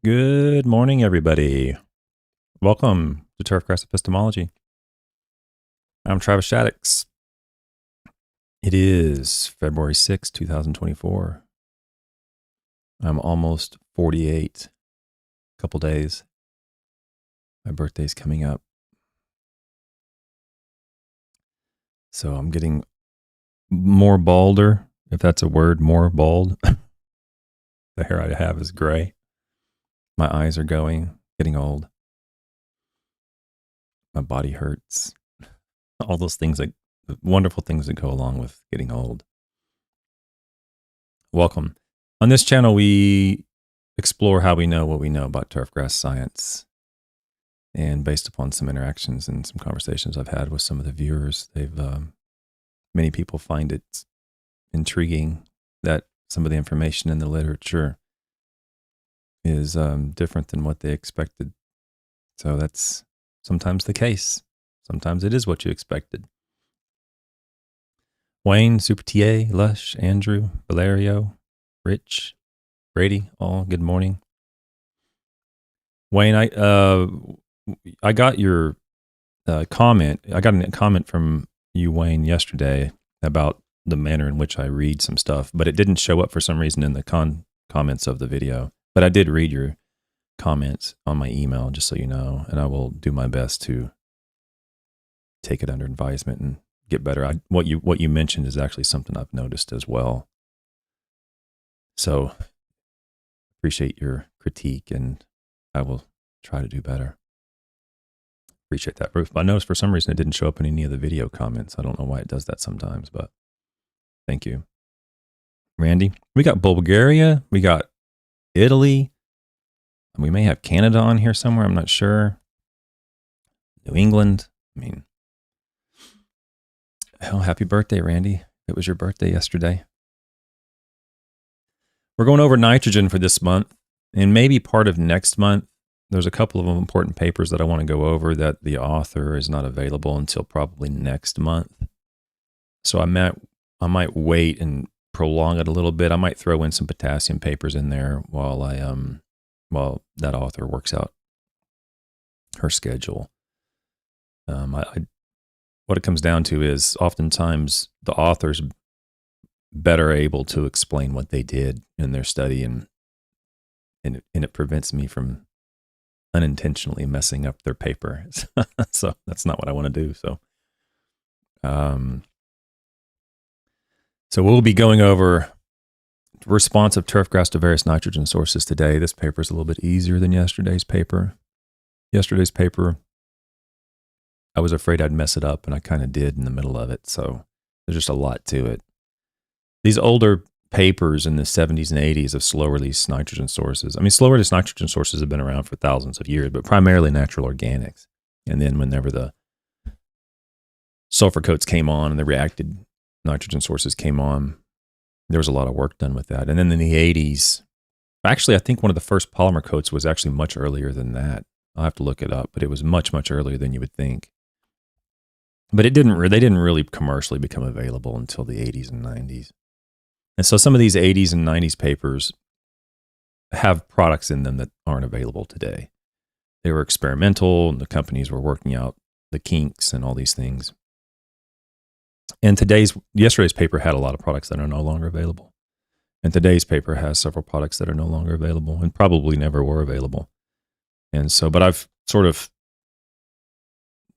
Good morning, everybody. Welcome to Turfgrass Epistemology. I'm TravisShaddox. It is February 6, 2024. I'm almost 48. A couple days. My birthday's coming up. So I'm getting more balder, if that's a word, more bald. The hair I have is gray. My eyes are getting old. My body hurts. All those things, wonderful things that go along with getting old. Welcome. On this channel, we explore how we know what we know about turfgrass science. And based upon some interactions and some conversations I've had with some of the viewers, many people find it intriguing that some of the information in the literature is different than what they expected. So that's sometimes the case. Sometimes it is what you expected. Wayne, Super TA, Lush, Andrew, Valerio, Rich, Brady, all good morning. Wayne, I got your comment. I got a comment from you, Wayne, yesterday about the manner in which I read some stuff, but it didn't show up for some reason in the comments of the video. But I did read your comments on my email, just so you know, and I will do my best to take it under advisement and get better. What you mentioned is actually something I've noticed as well. So appreciate your critique, and I will try to do better. Appreciate that, Bruce. I noticed for some reason it didn't show up in any of the video comments. I don't know why it does that sometimes, but thank you. Randy, we got Bulgaria, we got Italy, we may have Canada on here somewhere, I'm not sure. New England, oh, happy birthday, Randy. It was your birthday yesterday. We're going over nitrogen for this month, and maybe part of next month. There's a couple of important papers that I want to go over that the author is not available until probably next month. So I might wait and prolong it a little bit. I might throw in some potassium papers in there while that author works out her schedule. What it comes down to is oftentimes the author's better able to explain what they did in their study, and it prevents me from unintentionally messing up their paper. So that's not what I want to do. So we'll be going over response of turfgrass to various nitrogen sources today. This paper is a little bit easier than yesterday's paper. Yesterday's paper, I was afraid I'd mess it up, and I kind of did in the middle of it. So there's just a lot to it. These older papers in the 70s and 80s of slow-release nitrogen sources. Slow-release nitrogen sources have been around for thousands of years, but primarily natural organics. And then whenever the sulfur coats came on and the reacted nitrogen sources came on, there was a lot of work done with that. And then in the 80s, actually, I think one of the first polymer coats was actually much earlier than that. I'll have to look it up, but it was much, much earlier than you would think. But they didn't really commercially become available until the 80s and 90s. And so some of these 80s and 90s papers have products in them that aren't available today. They were experimental, and the companies were working out the kinks and all these things. And yesterday's paper had a lot of products that are no longer available. And today's paper has several products that are no longer available and probably never were available. And so, but I've sort of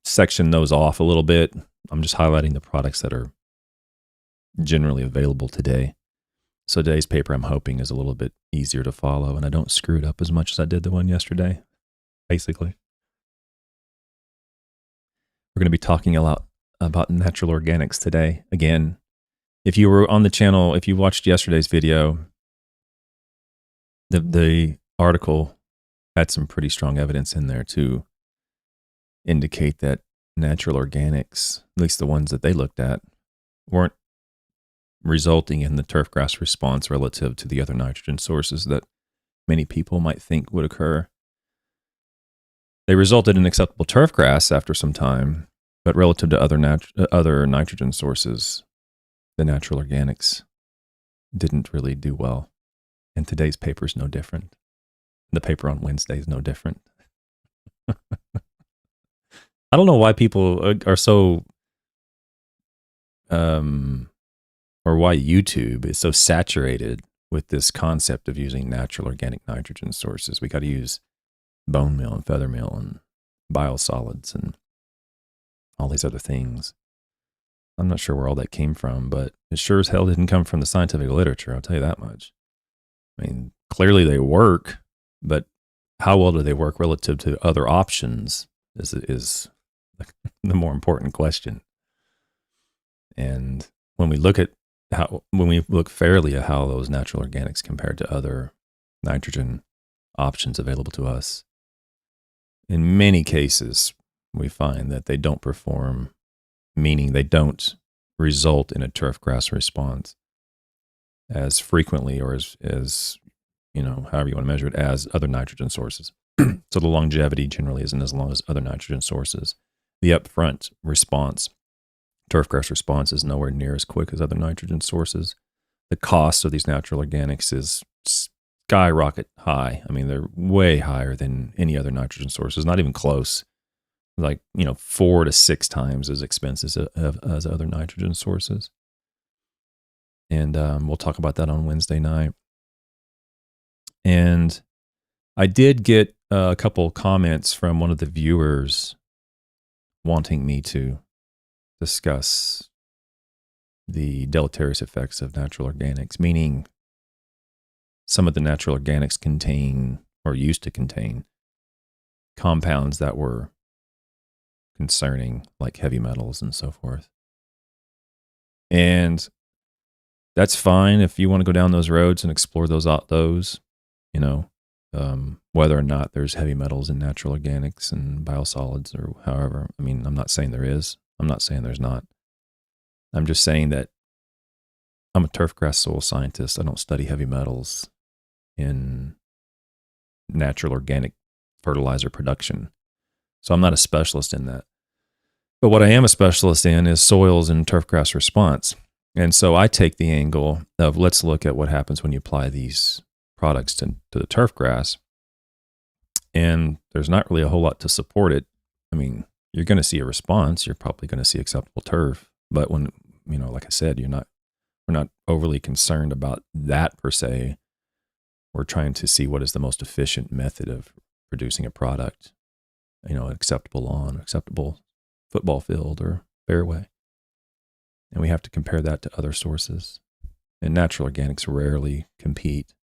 sectioned those off a little bit. I'm just highlighting the products that are generally available today. So today's paper, I'm hoping, is a little bit easier to follow, and I don't screw it up as much as I did the one yesterday, basically. We're going to be talking a lot about natural organics today. Again, if you were on the channel, if you watched yesterday's video, the article had some pretty strong evidence in there to indicate that natural organics, at least the ones that they looked at, weren't resulting in the turfgrass response relative to the other nitrogen sources that many people might think would occur. They resulted in acceptable turfgrass after some time, but relative to other nitrogen sources, the natural organics didn't really do well. And today's paper is no different. The paper on Wednesday is no different. I don't know why people are so, or why YouTube is so saturated with this concept of using natural organic nitrogen sources. We got to use bone meal and feather meal and biosolids and all these other things. I'm not sure where all that came from, but it sure as hell didn't come from the scientific literature. I'll tell you that much. I mean, clearly they work, but how well do they work relative to other options is the more important question. And when we look fairly at how those natural organics compared to other nitrogen options available to us, in many cases, we find that they don't perform, meaning they don't result in a turfgrass response as frequently or as however you want to measure it, as other nitrogen sources. So the longevity generally isn't as long as other nitrogen sources. The upfront response, turfgrass response, is nowhere near as quick as other nitrogen sources. The cost of these natural organics is skyrocket high. I mean, they're way higher than any other nitrogen sources, not even close. Like, 4 to 6 times as expensive as other nitrogen sources. And we'll talk about that on Wednesday night. And I did get a couple comments from one of the viewers wanting me to discuss the deleterious effects of natural organics, meaning some of the natural organics contain, or used to contain, compounds that were concerning, like heavy metals and so forth. And that's fine if you want to go down those roads and explore those, whether or not there's heavy metals in natural organics and biosolids or however. I mean, I'm not saying there is. I'm not saying there's not. I'm just saying that I'm a turfgrass soil scientist. I don't study heavy metals in natural organic fertilizer production. So I'm not a specialist in that. But what I am a specialist in is soils and turfgrass response. And so I take the angle of, let's look at what happens when you apply these products to the turfgrass. And there's not really a whole lot to support it. I mean, you're going to see a response. You're probably going to see acceptable turf. But when, like I said, we're not overly concerned about that per se. We're trying to see what is the most efficient method of producing a product, acceptable lawn, acceptable football field or fairway. And we have to compare that to other sources. And natural organics rarely compete.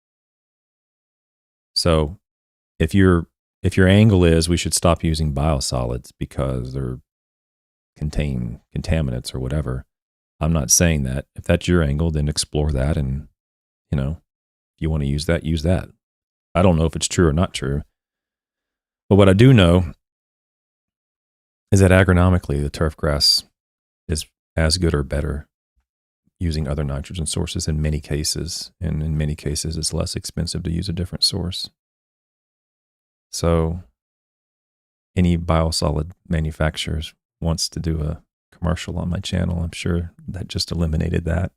So if your angle is we should stop using biosolids because they contain contaminants or whatever, I'm not saying that. If that's your angle, then explore that, and if you want to use that, use that. I don't know if it's true or not true. But what I do know is that agronomically, the turfgrass is as good or better using other nitrogen sources in many cases. And in many cases, it's less expensive to use a different source. So any biosolid manufacturers wants to do a commercial on my channel, I'm sure that just eliminated that.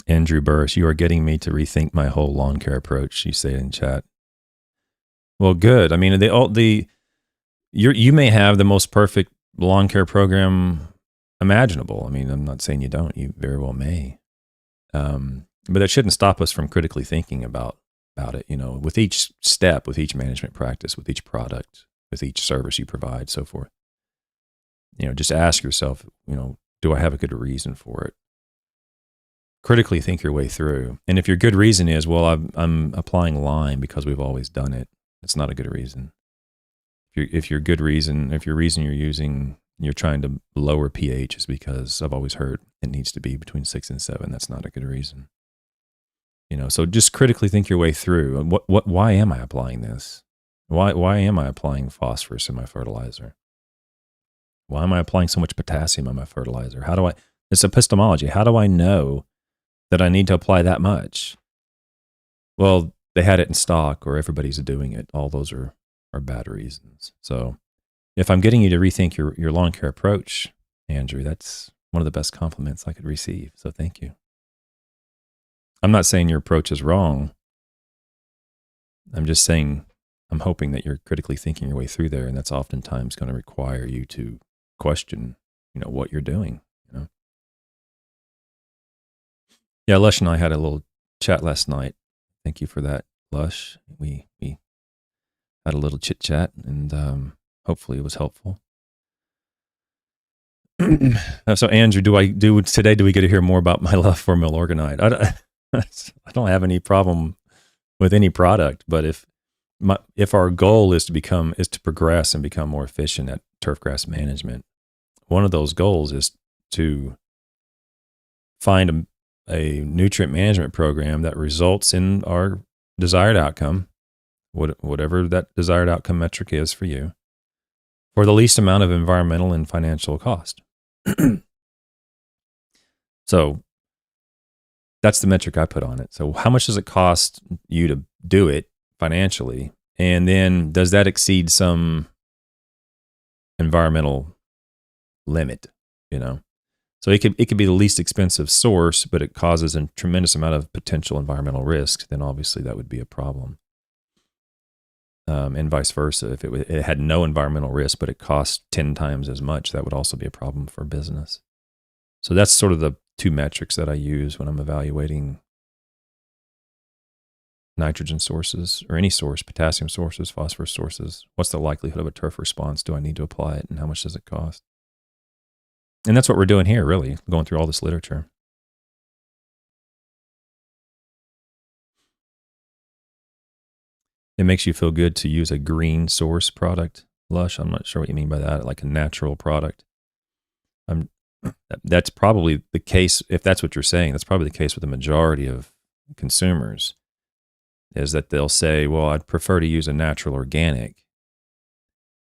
Andrew Burris, you are getting me to rethink my whole lawn care approach, you say in chat. Well, good. I mean, you may have the most perfect lawn care program imaginable. I mean, I'm not saying you don't. You very well may. But that shouldn't stop us from critically thinking about it. With each step, with each management practice, with each product, with each service you provide, so forth. Just ask yourself, do I have a good reason for it? Critically think your way through. And if your good reason is, well, I'm applying lime because we've always done it, it's not a good reason. If your reason you're trying to lower pH is because I've always heard it needs to be between 6 and 7, that's not a good reason. So just critically think your way through. Why am I applying this? Why am I applying phosphorus in my fertilizer? Why am I applying so much potassium in my fertilizer? It's epistemology. How do I know that I need to apply that much? Well, they had it in stock, or everybody's doing it. All those are bad reasons. So if I'm getting you to rethink your lawn care approach, Andrew, that's one of the best compliments I could receive. So thank you. I'm not saying your approach is wrong. I'm just saying I'm hoping that you're critically thinking your way through there, and that's oftentimes going to require you to question, what you're doing. Yeah, Lush and I had a little chat last night. Thank you for that, Lush. We had a little chit chat, and hopefully it was helpful. So, Andrew, do we get to hear more about my love for Milorganite? I don't have any problem with any product, but if our goal is to progress and become more efficient at turfgrass management, one of those goals is to find a nutrient management program that results in our desired outcome, whatever that desired outcome metric is for you, for the least amount of environmental and financial cost. So that's the metric I put on it. So how much does it cost you to do it financially? And then does that exceed some environmental limit, So it could be the least expensive source, but it causes a tremendous amount of potential environmental risk. Then obviously that would be a problem. And vice versa. If it had no environmental risk, but it cost 10 times as much, that would also be a problem for business. So that's sort of the two metrics that I use when I'm evaluating nitrogen sources or any source, potassium sources, phosphorus sources. What's the likelihood of a turf response? Do I need to apply it? And how much does it cost? And that's what we're doing here, really, going through all this literature. It makes you feel good to use a green source product, Lush. I'm not sure what you mean by that, like a natural product. That's probably the case, if that's what you're saying, that's probably the case with the majority of consumers, is that they'll say, well, I'd prefer to use a natural organic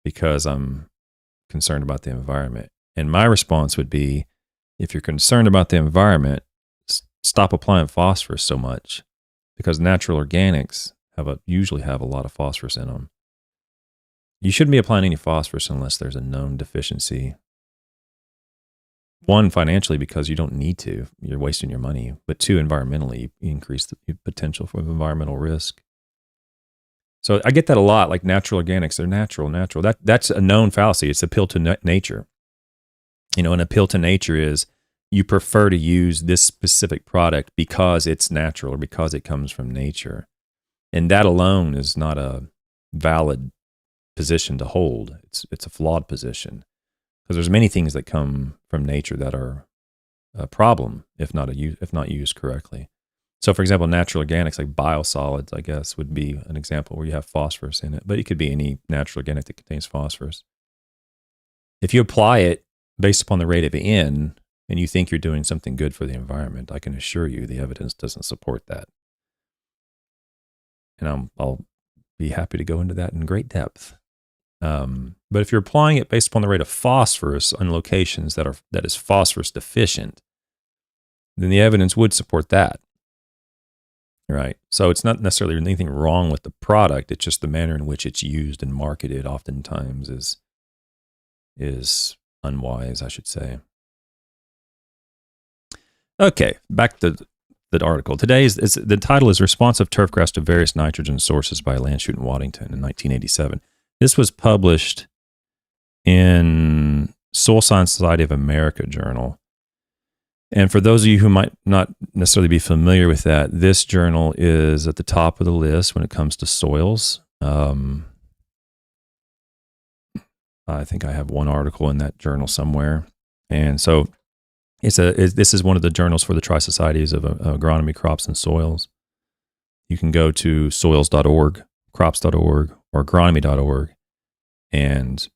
because I'm concerned about the environment. And my response would be, if you're concerned about the environment, stop applying phosphorus so much, because natural organics usually have a lot of phosphorus in them. You shouldn't be applying any phosphorus unless there's a known deficiency. One, financially, because you don't need to. You're wasting your money. But two, environmentally, you increase the potential for environmental risk. So I get that a lot, like natural organics. They're natural. That's a known fallacy. It's appeal to nature. An appeal to nature is you prefer to use this specific product because it's natural or because it comes from nature. And that alone is not a valid position to hold. It's a flawed position, because there's many things that come from nature that are a problem if not used correctly. So, for example, natural organics like biosolids, I guess, would be an example where you have phosphorus in it, but it could be any natural organic that contains phosphorus. If you apply it based upon the rate of N and you think you're doing something good for the environment, I can assure you the evidence doesn't support that. And I'll be happy to go into that in great depth. But if you're applying it based upon the rate of phosphorus on locations that is phosphorus deficient, then the evidence would support that. Right. So it's not necessarily anything wrong with the product. It's just the manner in which it's used and marketed oftentimes is unwise, I should say. Okay, back to the article. The title is Responsive Turfgrass to Various Nitrogen Sources by Landschoot and Waddington in 1987. This was published in Soil Science Society of America journal. And for those of you who might not necessarily be familiar with that, this journal is at the top of the list when it comes to soils. I think I have one article in that journal somewhere. And so this is one of the journals for the Tri-Societies of Agronomy, Crops, and Soils. You can go to soils.org, crops.org, or agronomy.org, and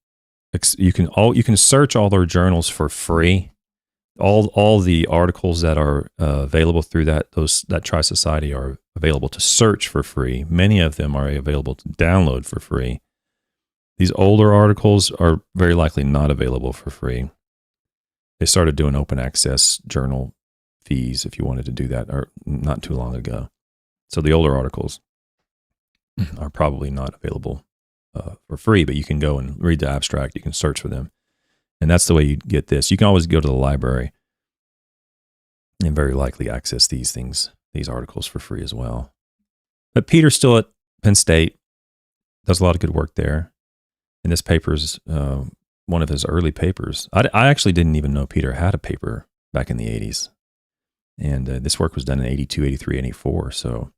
you can search all their journals for free. All the articles that are available through that Tri-Society are available to search for free. Many of them are available to download for free. These older articles are very likely not available for free. They started doing open access journal fees if you wanted to do that, or not too long ago. So the older articles are probably not available for free, but you can go and read the abstract. You can search for them. And that's the way you get this. You can always go to the library and very likely access these things these articles for free as well. But Peter's still at Penn State, does a lot of good work there. And this paper's one of his early papers. I actually didn't even know Peter had a paper back in the 80s. And this work was done in 82, 83, 84. So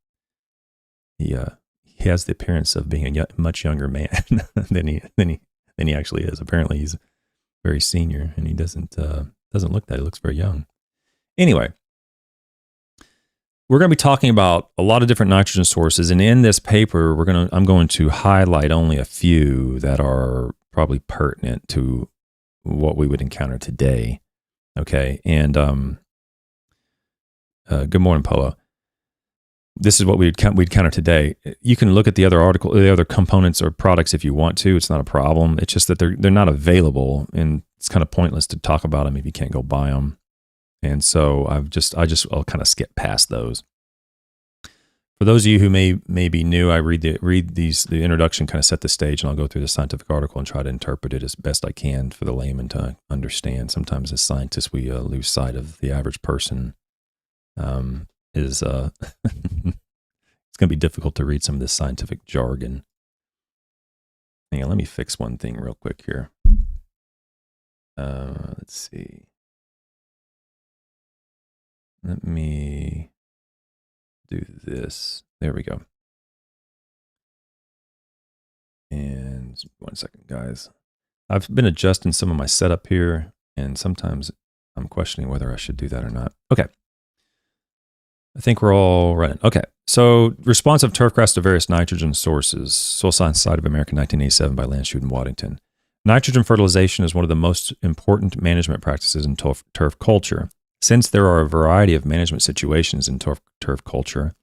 he has the appearance of being a much younger man than he actually is. Apparently, he's very senior, and he doesn't look that. He looks very young. Anyway, we're going to be talking about a lot of different nitrogen sources, and in this paper, I'm going to highlight only a few that are probably pertinent to what we would encounter today. Okay, and good morning, Polo. This is what we'd counter today. You can look at the other components or products if you want to. It's not a problem. It's just that they're not available, and it's kind of pointless to talk about them if you can't go buy them. And so I'll kind of skip past those. For those of you who may be new, I read the introduction, kind of set the stage, and I'll go through the scientific article and try to interpret it as best I can for the layman to understand. Sometimes as scientists, we lose sight of the average person. It's going to be difficult to read some of this scientific jargon. Hang on, let me fix one thing real quick here. Let's see. Let me do this. There we go. And 1 second, guys. I've been adjusting some of my setup here, and sometimes I'm questioning whether I should do that or not. Okay. I think we're all running. Okay. So, response of turfgrass to various nitrogen sources. Soil Science Society of America, 1987 by Landschoot and Waddington. Nitrogen fertilization is one of the most important management practices in turf culture. Since there are a variety of management situations in turf culture,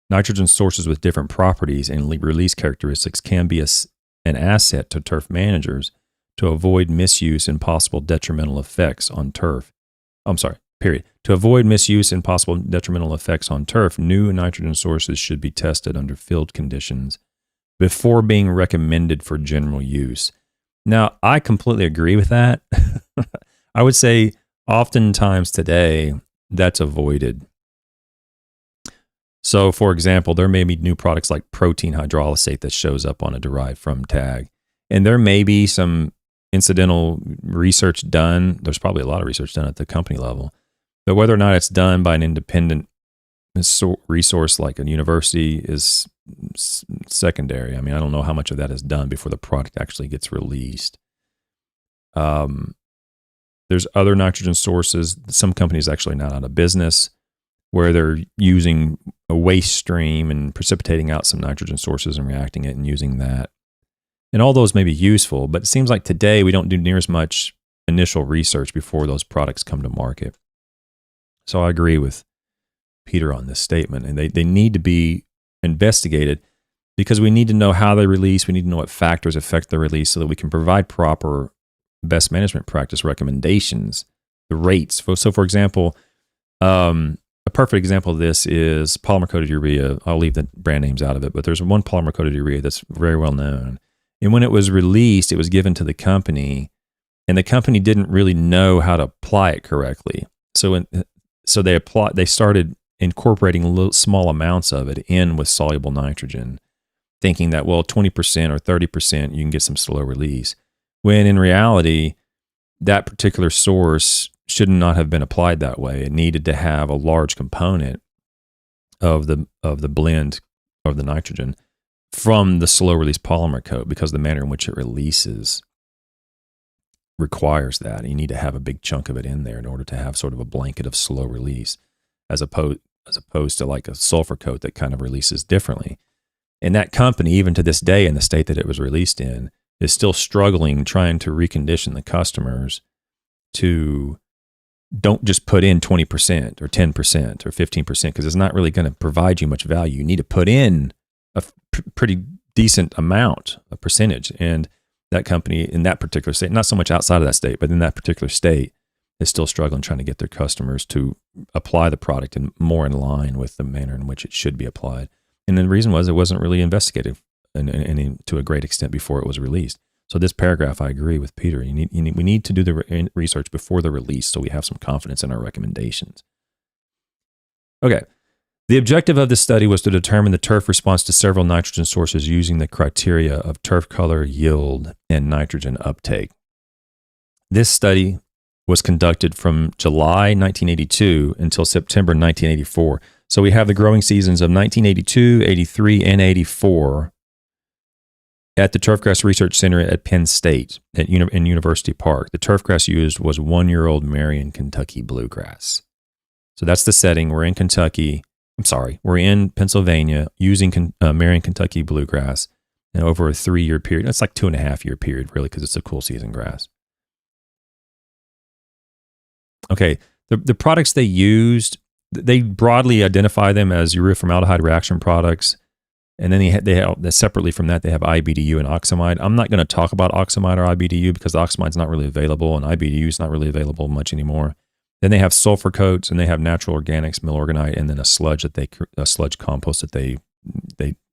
nitrogen sources with different properties and release characteristics can be an asset to turf managers to avoid misuse and possible detrimental effects on turf. To avoid misuse and possible detrimental effects on turf, new nitrogen sources should be tested under field conditions before being recommended for general use. Now, I completely agree with that. I would say oftentimes today that's avoided. So, for example, there may be new products like protein hydrolysate that shows up on a derived from tag. And there may be some incidental research done. There's probably a lot of research done at the company level. But whether or not it's done by an independent resource like a university is secondary. I mean, I don't know how much of that is done before the product actually gets released. There's other nitrogen sources. Some companies actually not out of business where they're using a waste stream and precipitating out some nitrogen sources and reacting it and using that. And all those may be useful, but it seems like today we don't do near as much initial research before those products come to market. So I agree with Peter on this statement, and they need to be investigated because we need to know how they release. We need to know what factors affect the release so that we can provide proper best management practice recommendations, the rates. So for example, a perfect example of this is polymer-coated urea. I'll leave the brand names out of it, but there's one polymer-coated urea that's very well known. And when it was released, it was given to the company, and the company didn't really know how to apply it correctly. So they started incorporating small amounts of it in with soluble nitrogen, thinking that, 20% or 30%, you can get some slow release. When in reality, that particular source should not have been applied that way. It needed to have a large component of the blend of the nitrogen from the slow release polymer coat because the manner in which it releases requires that. You need to have a big chunk of it in there in order to have sort of a blanket of slow release as opposed to like a sulfur coat that kind of releases differently. And that company, even to this day in the state that it was released in, is still struggling trying to recondition the customers to don't just put in 20% or 10% or 15% because it's not really going to provide you much value. You need to put in a pretty decent amount, a percentage. And that company in that particular state, not so much outside of that state, but in that particular state, is still struggling trying to get their customers to apply the product in more in line with the manner in which it should be applied. And the reason was it wasn't really investigated and to a great extent before it was released. So this paragraph, I agree with Peter. We need to do the research before the release so we have some confidence in our recommendations. Okay, The objective of this study was to determine the turf response to several nitrogen sources using the criteria of turf color, yield, and nitrogen uptake. This study was conducted from July 1982 until September 1984. So we have the growing seasons of 1982, 83, and 84 at the Turfgrass Research Center at Penn State in University Park. The turfgrass used was 1-year-old Marion, Kentucky bluegrass. So that's the setting. We're in Kentucky. We're in Pennsylvania using Marion, Kentucky bluegrass and over a 3-year period. It's like 2.5-year period, really, because it's a cool season grass. Okay, the products they used, they broadly identify them as urea formaldehyde reaction products. And then they have separately from that, they have IBDU and oxamide. I'm not going to talk about oxamide or IBDU because oxamide's not really available and IBDU is not really available much anymore. Then they have sulfur coats and they have natural organics, milorganite, and then a sludge compost that they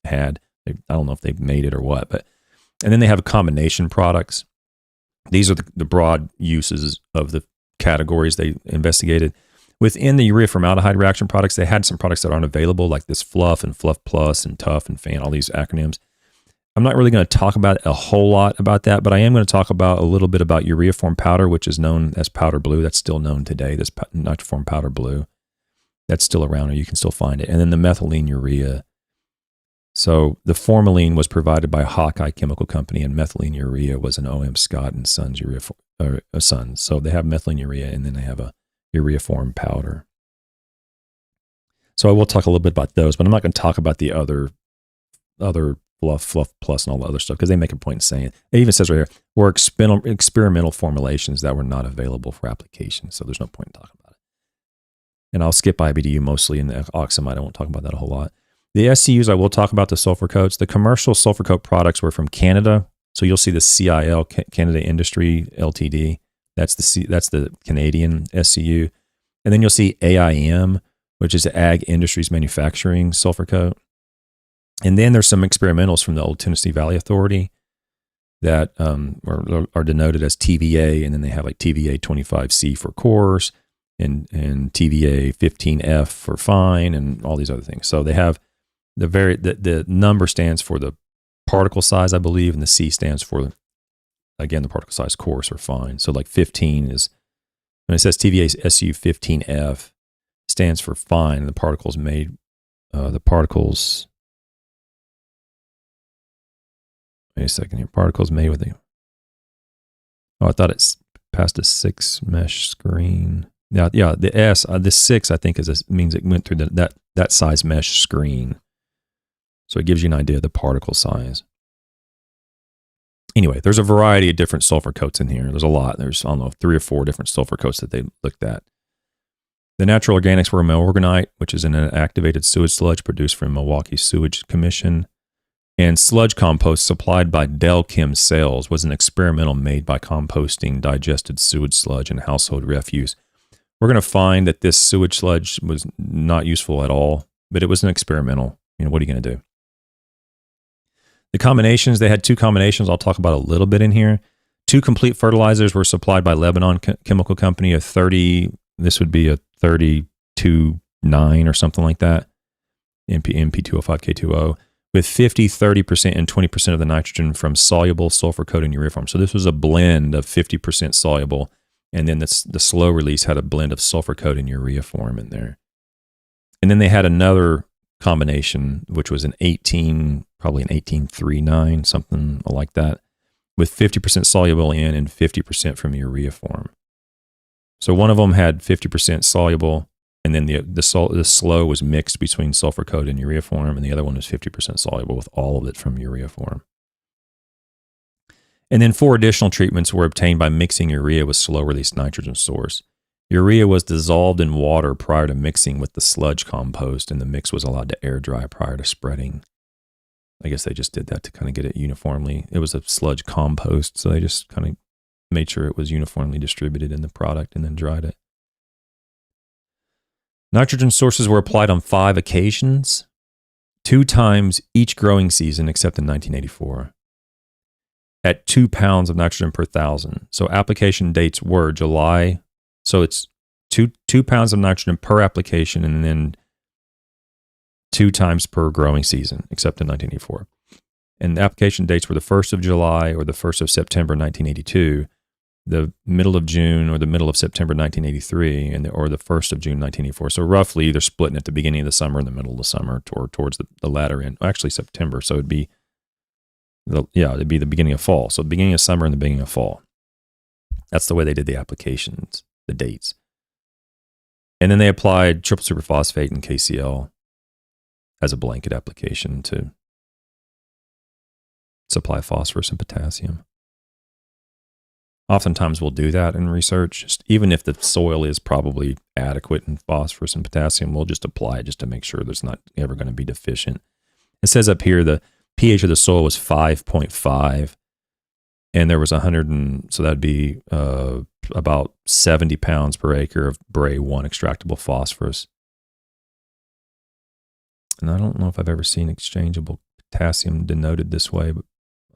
had. I don't know if they made it or what, and then they have combination products. These are the broad uses of the categories they investigated. Within the urea formaldehyde reaction products, they had some products that aren't available, like this Fluff and Fluff Plus and Tough and Fan, all these acronyms. I'm not really going to talk about a whole lot about that, but I am going to talk about a little bit about ureaform powder, which is known as powder blue. That's still known today, this nitroform powder blue. That's still around, or you can still find it. And then the methylene urea. So the formalin was provided by Hawkeye Chemical Company, and methylene urea was an O.M. Scott and Sons Sons. So they have methylene urea, and then they have a ureaform powder. So I will talk a little bit about those, but I'm not going to talk about the other Fluff Plus and all the other stuff because they make a point in saying, it even says right here, were experimental formulations that were not available for application. So there's no point in talking about it. And I'll skip IBDU mostly in the oxamide. I won't talk about that a whole lot. The SCUs, I will talk about the sulfur coats. The commercial sulfur coat products were from Canada. So you'll see the CIL, Canada Industry Ltd. That's the Canadian SCU. And then you'll see AIM, which is Ag Industries Manufacturing Sulfur Coat. And then there's some experimentals from the Old Tennessee Valley Authority that are denoted as TVA. And then they have like TVA 25C for coarse and TVA 15F for fine and all these other things. So they have the number stands for the particle size, I believe, and the C stands for, again, the particle size, coarse or fine. So like 15 is, when it says TVA SU 15F, stands for fine. And the particles, wait a second here, particles made with I thought it's past a 6 mesh screen. Yeah, the S, the 6, I think means it went through that size mesh screen. So it gives you an idea of the particle size. Anyway, there's a variety of different sulfur coats in here. There's a lot. There's, 3 or 4 different sulfur coats that they looked at. The natural organics were milorganite, which is an activated sewage sludge produced from Milwaukee Sewage Commission. And sludge compost supplied by Del Chem Sales was an experimental made by composting digested sewage sludge and household refuse. We're going to find that this sewage sludge was not useful at all, but it was an experimental. What are you going to do? The combinations, they had 2 combinations I'll talk about a little bit in here. 2 complete fertilizers were supplied by Lebanon Chemical Company, this would be a 32.9 or something like that, MP205K20, with 50, 30%, and 20% of the nitrogen from soluble sulfur-coated ureaform. So this was a blend of 50% soluble, and then the slow release had a blend of sulfur-coated ureaform in there. And then they had another combination, which was probably an 1839, something like that, with 50% soluble in and 50% from ureaform. So one of them had 50% soluble, and then the slow was mixed between sulfur coat and ureaform, and the other one was 50% soluble with all of it from ureaform. And then 4 additional treatments were obtained by mixing urea with slow-release nitrogen source. Urea was dissolved in water prior to mixing with the sludge compost, and the mix was allowed to air dry prior to spreading. I guess they just did that to kind of get it uniformly. It was a sludge compost, so they just kind of made sure it was uniformly distributed in the product and then dried it. Nitrogen sources were applied on 5 occasions, 2 times each growing season except in 1984, at 2 pounds of nitrogen per 1,000. So application dates were July. So it's 2 pounds of nitrogen per application, and then 2 times per growing season, except in 1984. And the application dates were the 1st of July or the 1st of September 1982, the middle of June or the middle of September 1983, or the 1st of June 1984. So roughly they're splitting at the beginning of the summer and the middle of the summer towards the latter end. Actually September, so it'd be the beginning of fall. So the beginning of summer and the beginning of fall. That's the way they did the applications, the dates. And then they applied triple superphosphate and KCl as a blanket application to supply phosphorus and potassium. Oftentimes we'll do that in research, just even if the soil is probably adequate in phosphorus and potassium, we'll just apply it just to make sure there's not ever going to be deficient. It says up here the pH of the soil was 5.5, and there was so that'd be about 70 pounds per acre of Bray 1 extractable phosphorus. And I don't know if I've ever seen exchangeable potassium denoted this way, but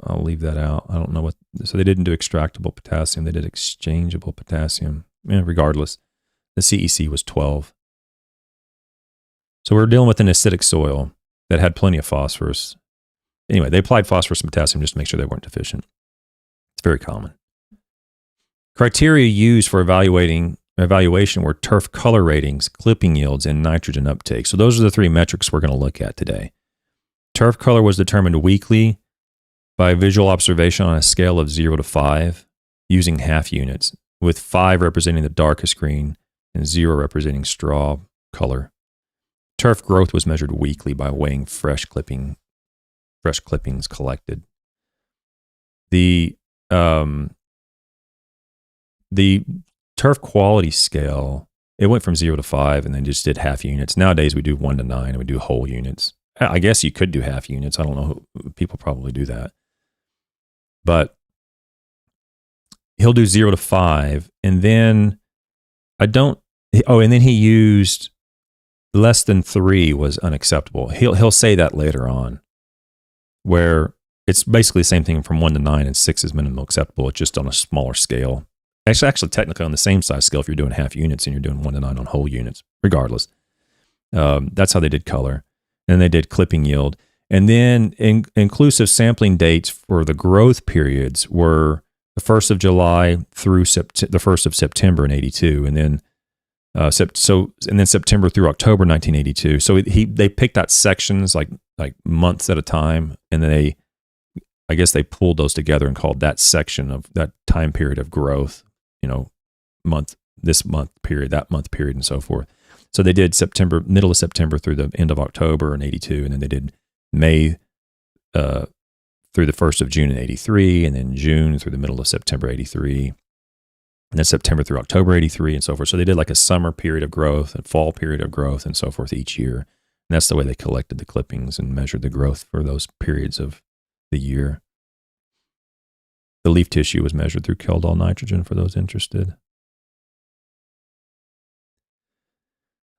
I'll leave that out. I don't know what, so they didn't do extractable potassium, they did exchangeable potassium. Regardless, the CEC was 12. So we're dealing with an acidic soil that had plenty of phosphorus. Anyway, they applied phosphorus and potassium just to make sure they weren't deficient. It's very common. Criteria used for evaluation were turf color ratings, clipping yields, and nitrogen uptake. So those are the 3 metrics we're going to look at today. Turf color was determined weekly by visual observation on a scale of 0 to 5 using half units, with 5 representing the darkest green and 0 representing straw color. Turf growth was measured weekly by weighing fresh clippings collected. The turf quality scale, it went from 0 to 5 and then just did half units. Nowadays we do 1 to 9 and we do whole units. I guess you could do half units. I don't know. People probably do that. But he'll do 0 to 5. And then and then he used less than 3 was unacceptable. He'll say that later on, where it's basically the same thing from 1 to 9 and 6 is minimum acceptable. It's just on a smaller scale. Actually technically on the same size scale if you're doing half units and you're doing 1 to 9 on whole units, regardless. That's how they did color. And they did clipping yield. And then inclusive sampling dates for the growth periods were the 1st of July through the 1st of September in 82. And then September through October 1982. So they picked out sections like months at a time, and then I guess they pulled those together and called that section of that time period of growth, this month period, that month period, and so forth. So they did middle of September through the end of October in 82, and then they did May through the 1st of June in 83, and then June through the middle of September 83, and then September through October 83, and so forth. So they did like a summer period of growth and fall period of growth and so forth each year. And that's the way they collected the clippings and measured the growth for those periods of the year. The leaf tissue was measured through Kjeldahl nitrogen for those interested.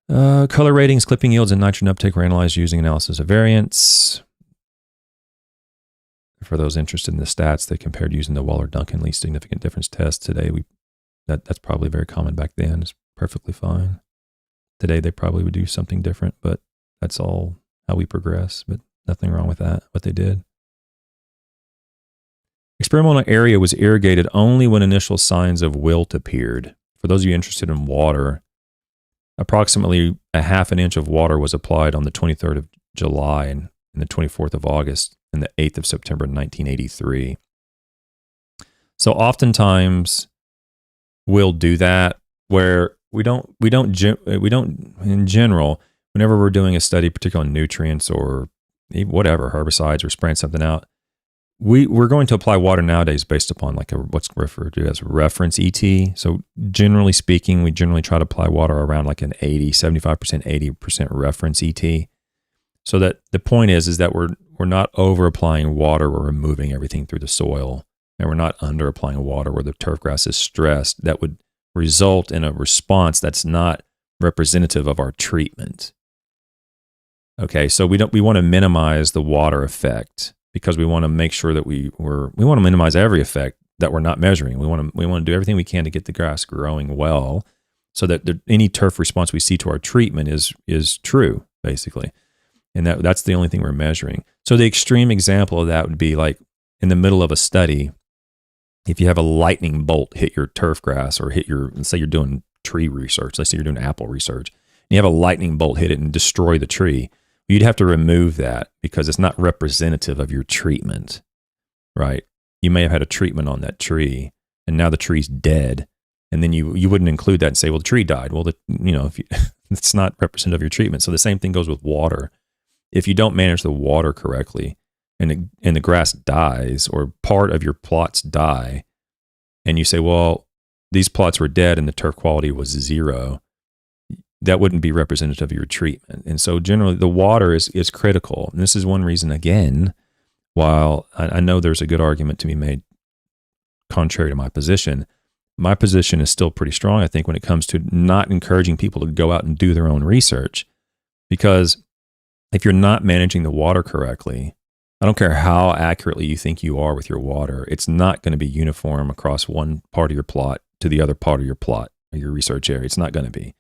Color ratings, clipping yields, and nitrogen uptake were analyzed using analysis of variance. For those interested in the stats, they compared using the Waller-Duncan least significant difference test. Today, that's probably very common back then. It's perfectly fine. Today, they probably would do something different, but that's all how we progress. But nothing wrong with that, what they did. Experimental area was irrigated only when initial signs of wilt appeared. For those of you interested in water, approximately a half an inch of water was applied on the 23rd of July and the 24th of August and the 8th of September 1983. So oftentimes we'll do that where we don't in general, whenever we're doing a study, particularly on nutrients or whatever, herbicides or spraying something out, we're going to apply water nowadays based upon what's referred to as reference ET. So generally speaking, we generally try to apply water around like an 75%, 80% reference ET. So that the point is that we're not over applying water, we're removing everything through the soil, and we're not under applying water where the turfgrass is stressed. That would result in a response that's not representative of our treatment. Okay, so we want to minimize the water effect, because we want to make sure that we want to minimize every effect that we're not measuring. We want to do everything we can to get the grass growing well, so that any turf response we see to our treatment is true, basically. And that's the only thing we're measuring. So the extreme example of that would be like in the middle of a study, if you have a lightning bolt hit your turf grass or hit your, let's say you're doing tree research, let's say you're doing apple research, and you have a lightning bolt hit it and destroy the tree, you'd have to remove that because it's not representative of your treatment, right? You may have had a treatment on that tree and now the tree's dead. And then you wouldn't include that and say, well, the tree died. Well, if it's not representative of your treatment. So the same thing goes with water. If you don't manage the water correctly and the grass dies or part of your plots die, and you say, well, these plots were dead and the turf quality was 0, that wouldn't be representative of your treatment. And so generally the water is critical. And this is one reason, again, while I know there's a good argument to be made contrary to my position is still pretty strong, I think, when it comes to not encouraging people to go out and do their own research. Because if you're not managing the water correctly, I don't care how accurately you think you are with your water, it's not going to be uniform across one part of your plot to the other part of your plot or your research area. It's not going to be.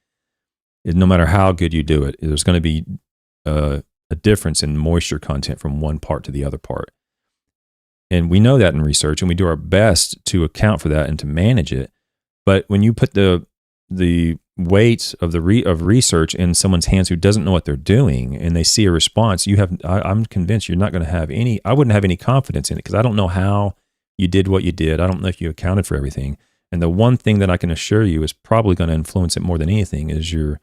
No matter how good you do it, there's going to be a difference in moisture content from one part to the other part. And we know that in research, and we do our best to account for that and to manage it. But when you put the weight of research in someone's hands who doesn't know what they're doing, and they see a response, I'm convinced you're not going to have any. I wouldn't have any confidence in it because I don't know how you did what you did. I don't know if you accounted for everything. And the one thing that I can assure you is probably going to influence it more than anything is your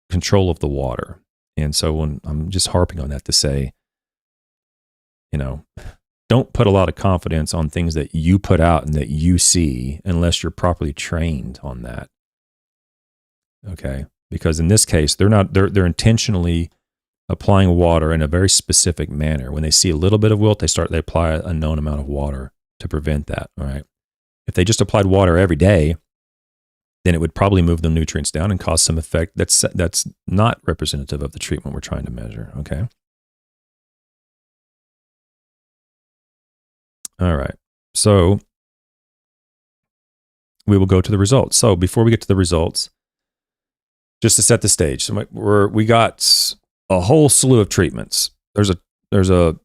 control of the water. And so when I'm just harping on that to say, don't put a lot of confidence on things that you put out and that you see unless you're properly trained on that. Okay? Because in this case, they're intentionally applying water in a very specific manner. When they see a little bit of wilt, they apply a known amount of water to prevent that, all right? If they just applied water every day, then it would probably move the nutrients down and cause some effect that's not representative of the treatment we're trying to measure, okay? All right, so we will go to the results. So before we get to the results, just to set the stage, so we got a whole slew of treatments. There's a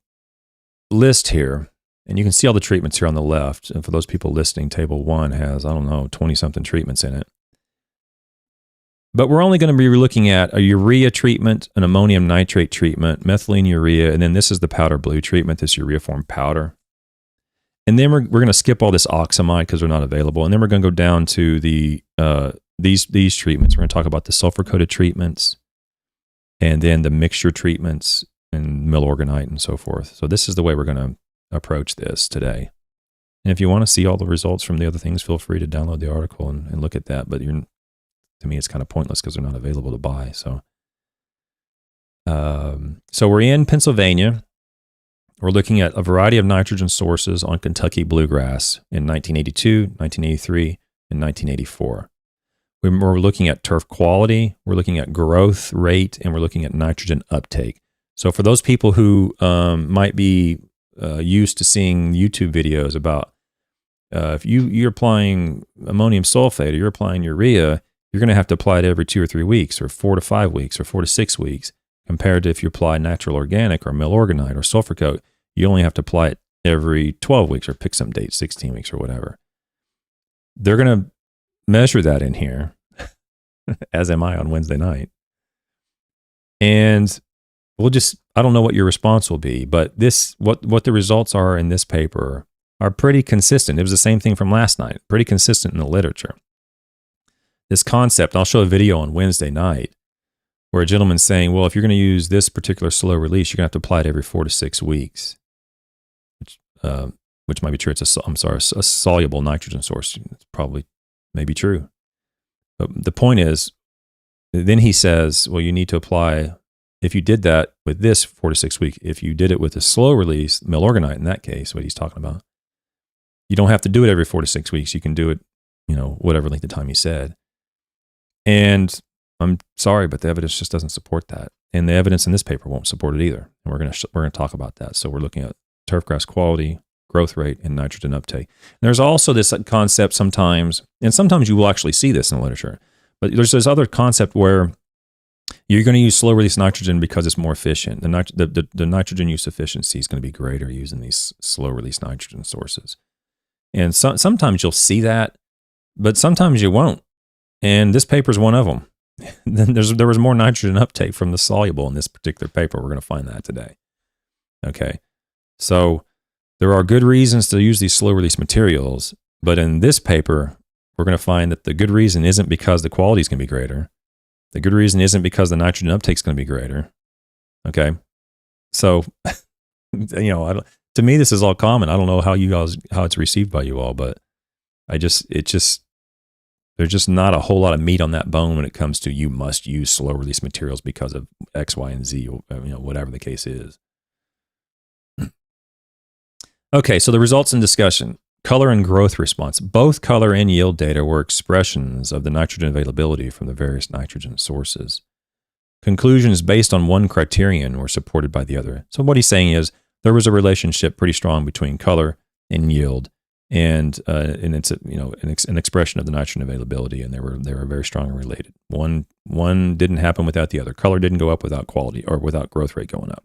list here, and you can see all the treatments here on the left. And for those people listening, table 1 has, 20-something treatments in it. But we're only going to be looking at a urea treatment, an ammonium nitrate treatment, methylene urea, and then this is the powder blue treatment, this urea-form powder. And then we're going to skip all this oxamide because they're not available. And then we're going to go down to these treatments. We're going to talk about the sulfur-coated treatments and then the mixture treatments and milorganite and so forth. So this is the way we're going to approach this today. And if you want to see all the results from the other things, feel free to download the article and look at that. But to me, it's kind of pointless because they're not available to buy. So we're in Pennsylvania. We're looking at a variety of nitrogen sources on Kentucky bluegrass in 1982, 1983, and 1984. We're looking at turf quality, we're looking at growth rate, and we're looking at nitrogen uptake. So for those people who might be used to seeing YouTube videos about if you're applying ammonium sulfate or you're applying urea, you're going to have to apply it every 2 or 3 weeks or 4 to 5 weeks or 4 to 6 weeks compared to if you apply natural organic or milorganite or sulfur coat, you only have to apply it every 12 weeks or pick some date, 16 weeks or whatever. They're going to measure that in here, as am I on Wednesday night. And I don't know what your response will be, but what the results are in this paper are pretty consistent. It was the same thing from last night, pretty consistent in the literature. This concept, I'll show a video on Wednesday night where a gentleman's saying, well, if you're going to use this particular slow release, you're going to have to apply it every 4 to 6 weeks, which might be true. It's a soluble nitrogen source. It's probably maybe true. But the point is, then he says, well, you need to apply, if you did that with this 4 to 6 week, if you did it with a slow release, milorganite in that case, what he's talking about, you don't have to do it every 4 to 6 weeks. You can do it, whatever length of time he said. And I'm sorry, but the evidence just doesn't support that. And the evidence in this paper won't support it either. And we're going to talk about that. So we're looking at turfgrass quality, growth rate, and nitrogen uptake. And there's also this concept sometimes, and sometimes you will actually see this in the literature, but there's this other concept where You're going to use slow release nitrogen because it's more efficient. The nitrogen use efficiency is going to be greater using these slow release nitrogen sources. And sometimes you'll see that, but sometimes you won't. And this paper is one of them. Then there was more nitrogen uptake from the soluble in this particular paper. We're going to find that today. Okay. So there are good reasons to use these slow release materials, but in this paper, we're going to find that the good reason isn't because the quality is going to be greater. The good reason isn't because the nitrogen uptake is going to be greater. Okay. So, to me, this is all common. I don't know how it's received by you all, but there's just not a whole lot of meat on that bone when it comes to you must use slow release materials because of X, Y, and Z, whatever the case is. Okay. So the results and discussion. Color and growth response. Both color and yield data were expressions of the nitrogen availability from the various nitrogen sources. Conclusions based on one criterion were supported by the other. So what he's saying is there was a relationship pretty strong between color and yield, and it's an expression of the nitrogen availability, and they were very strongly related. One didn't happen without the other. Color didn't go up without quality or without growth rate going up.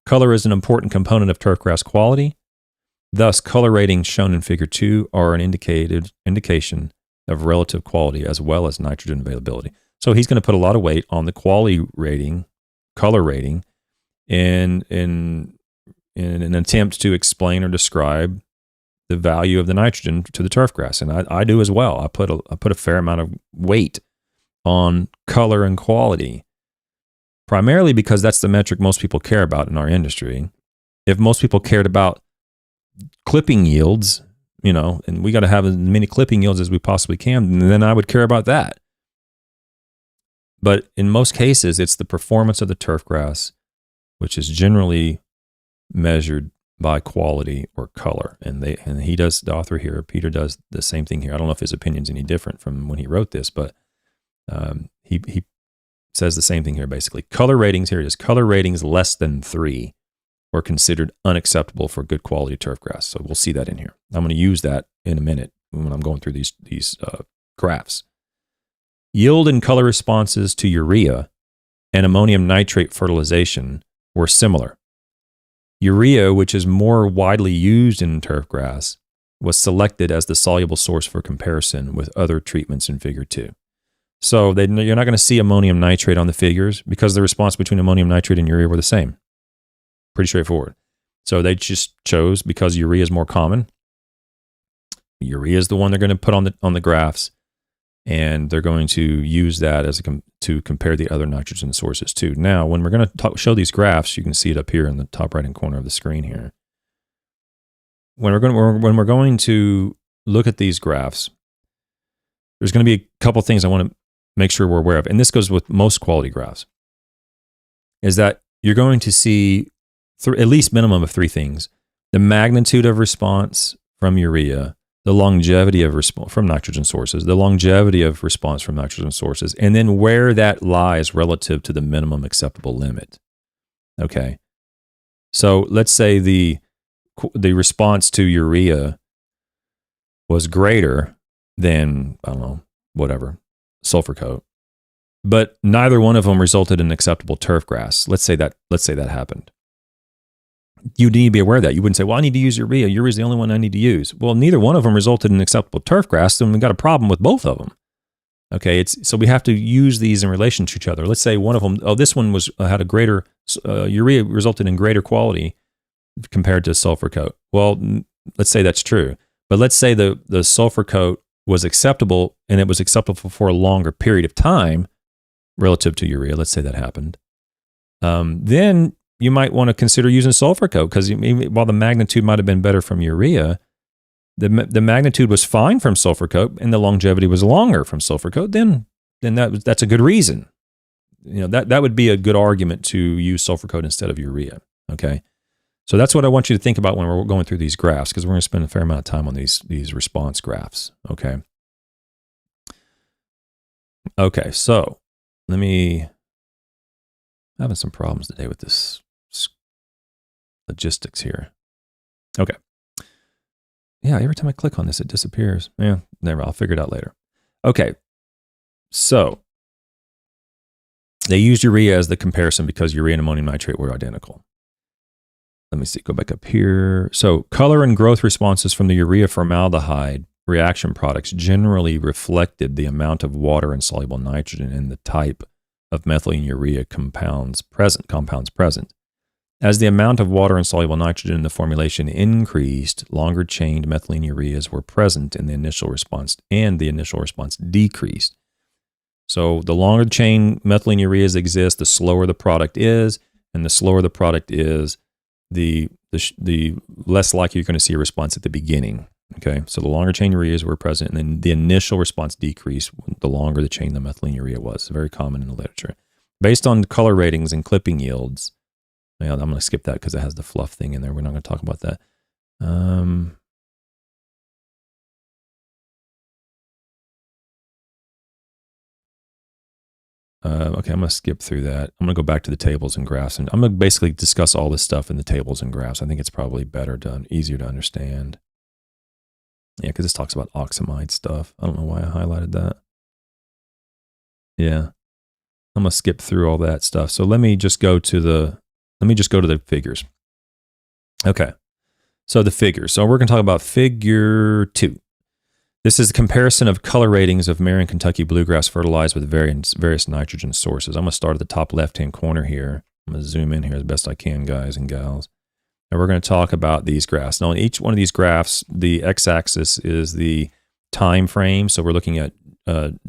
Color is an important component of turfgrass quality. Thus, color ratings shown in Figure 2 are an indication of relative quality as well as nitrogen availability. So he's going to put a lot of weight on the quality rating, color rating, in an attempt to explain or describe the value of the nitrogen to the turfgrass. And I do as well. I put a fair amount of weight on color and quality, primarily because that's the metric most people care about in our industry. If most people cared about clipping yields, and we got to have as many clipping yields as we possibly can, and then I would care about that. But in most cases, it's the performance of the turfgrass, which is generally measured by quality or color. And he does, the author here, Peter, does the same thing here. I don't know if his opinion's any different from when he wrote this, but he says the same thing here, basically. Color ratings, here it is, color ratings less than 3 were considered unacceptable for good quality turfgrass. So we'll see that in here. I'm going to use that in a minute when I'm going through these graphs. Yield and color responses to urea and ammonium nitrate fertilization were similar. Urea, which is more widely used in turfgrass, was selected as the soluble source for comparison with other treatments in Figure 2. So you're not going to see ammonium nitrate on the figures because the response between ammonium nitrate and urea were the same. Pretty straightforward. So they just chose, because urea is more common, urea is the one they're going to put on the graphs, and they're going to use that to compare the other nitrogen sources too. Now, when we're going to show these graphs, you can see it up here in the top right-hand corner of the screen here. When we're going to look at these graphs, there's going to be a couple things I want to make sure we're aware of, and this goes with most quality graphs, is that you're going to see at least minimum of 3 things: the magnitude of response from urea, the longevity of response from nitrogen sources, the longevity of response from nitrogen sources, and then where that lies relative to the minimum acceptable limit. Okay. So let's say the response to urea was greater than, I don't know, whatever, sulfur coat, but neither one of them resulted in acceptable turfgrass. Let's say that happened. You need to be aware of that. You wouldn't say, well, I need to use urea. Urea is the only one I need to use. Well, neither one of them resulted in acceptable turfgrass, then we've got a problem with both of them. Okay, so we have to use these in relation to each other. Let's say one of them, this one had a greater, urea resulted in greater quality compared to sulfur coat. Well, let's say that's true. But let's say the sulfur coat was acceptable, and it was acceptable for a longer period of time relative to urea. Let's say that happened. Then you might want to consider using sulfur coat, because while the magnitude might have been better from urea, the magnitude was fine from sulfur coat and the longevity was longer from sulfur coat, then that's a good reason. That would be a good argument to use sulfur coat instead of urea. Okay. So that's what I want you to think about when we're going through these graphs, because we're going to spend a fair amount of time on these response graphs. Okay. Okay. So having some problems today with this logistics here. Okay. Yeah, every time I click on this, it disappears. Yeah, never. I'll figure it out later. Okay. So They used urea as the comparison because urea and ammonium nitrate were identical. Let me see, go back up here. So color and growth responses from the urea formaldehyde reaction products generally reflected the amount of water and soluble nitrogen in the type of methylene urea compounds present. As the amount of water and soluble nitrogen in the formulation increased, longer chained methylene ureas were present in the initial response, and the initial response decreased. So the longer chain methylene ureas exist, the slower the product is, and the slower the product is, the less likely you're going to see a response at the beginning. Okay, so the longer chain ureas were present, and then the initial response decreased the longer the chain the methylene urea was. Very common in the literature. Based on color ratings and clipping yields, I'm going to skip that because it has the fluff thing in there. We're not going to talk about that. Okay, I'm going to skip through that. I'm going to go back to the tables and graphs, and I'm going to basically discuss all this stuff in the tables and graphs. I think it's probably better done, easier to understand. Yeah, because this talks about oxamide stuff. I don't know why I highlighted that. Yeah, I'm going to skip through all that stuff. So let me just go to the figures. Okay, so the figures. So we're going to talk about figure 2. This is a comparison of color ratings of Marion, Kentucky bluegrass fertilized with various nitrogen sources. I'm going to start at the top left-hand corner here. I'm going to zoom in here as best I can, guys and gals. And we're going to talk about these graphs. Now, in each one of these graphs, the x-axis is the time frame. So we're looking at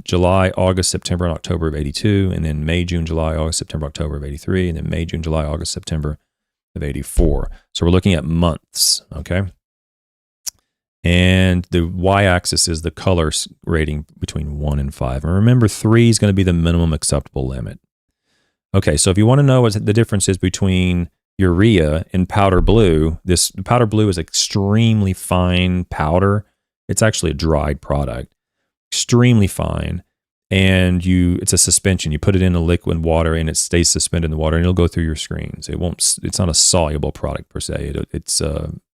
July, August, September, and October of 82, and then May, June, July, August, September, October of 83, and then May, June, July, August, September of 84. So we're looking at months, okay? And the y-axis is the color rating between 1 and 5. And remember, 3 is going to be the minimum acceptable limit. Okay, so if you want to know what the difference is between urea and powder blue, this powder blue is extremely fine powder. It's actually a dried product, extremely fine. And it's a suspension. You put it in a liquid water and it stays suspended in the water and it'll go through your screens. It's not a soluble product per se. It's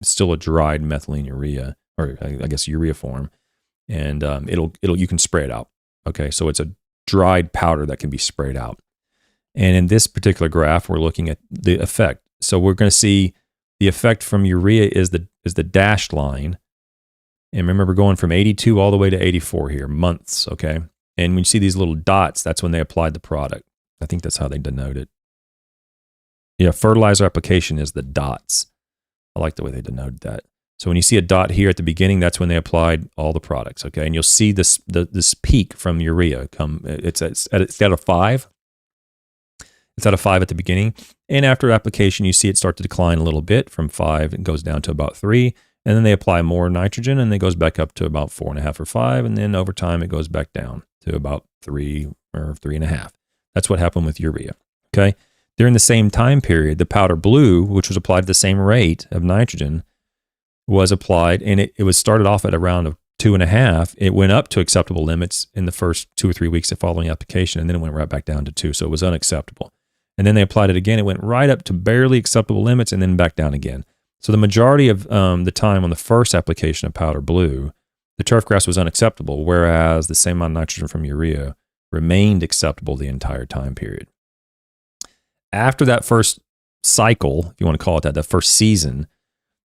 still a dried methylene urea, or I guess urea form, and you can spray it out. Okay, so it's a dried powder that can be sprayed out. And in this particular graph, we're looking at the effect. So we're going to see the effect from urea is the dashed line. And remember, going from 82 all the way to 84 here, months. Okay, and when you see these little dots, that's when they applied the product. I think that's how they denote it. Yeah, fertilizer application is the dots. I like the way they denoted that. So when you see a dot here at the beginning, that's when they applied all the products, okay? And you'll see this peak from urea come. It's at a 5. It's at a 5 at the beginning. And after application, you see it start to decline a little bit from 5. It goes down to about 3. And then they apply more nitrogen, and it goes back up to about 4.5 or 5. And then over time, it goes back down to about 3 or 3.5. That's what happened with urea, okay? During the same time period, the powder blue, which was applied at the same rate of nitrogen, was applied, and it was started off at around 2.5. It went up to acceptable limits in the first 2 or 3 weeks of following application, and then it went right back down to 2, so it was unacceptable. And then they applied it again. It went right up to barely acceptable limits and then back down again. So the majority of the time on the first application of powder blue, the turfgrass was unacceptable, whereas the same amount of nitrogen from urea remained acceptable the entire time period. After that first cycle, if you want to call it that first season,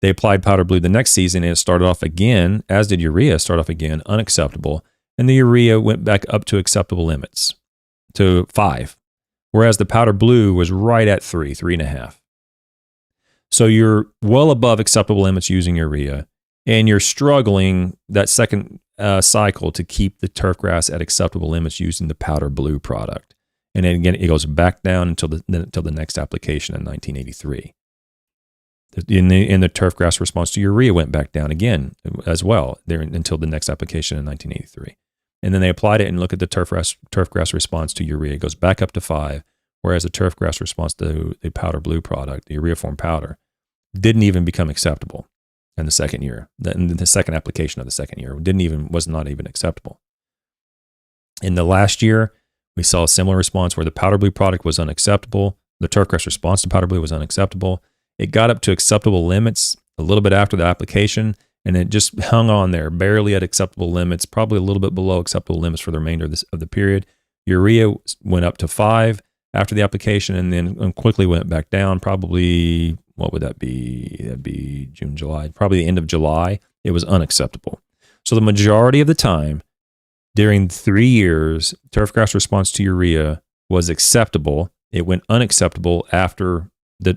they applied powder blue the next season, and it started off again, as did urea, unacceptable, and the urea went back up to acceptable limits, to 5, whereas the powder blue was right at 3.5. So you're well above acceptable limits using urea, and you're struggling that second cycle to keep the turfgrass at acceptable limits using the powder blue product. And then again, it goes back down until the next application in 1983. In the turfgrass response to urea went back down again as well there until the next application in 1983. And then they applied it, and look at the turfgrass response to urea. It goes back up to 5, whereas the turfgrass response to the powder blue product, the urea form powder, didn't even become acceptable in the second year. In the second application of the second year was not even acceptable. In the last year, we saw a similar response where the powder blue product was unacceptable. The turfgrass response to powder blue was unacceptable. It got up to acceptable limits a little bit after the application, and it just hung on there, barely at acceptable limits, probably a little bit below acceptable limits for the remainder of the period. Urea went up to 5, after the application, and then quickly went back down. Probably, what would that be? That'd be June, July. Probably the end of July. It was unacceptable. So the majority of the time, during 3 years, turfgrass response to urea was acceptable. It went unacceptable after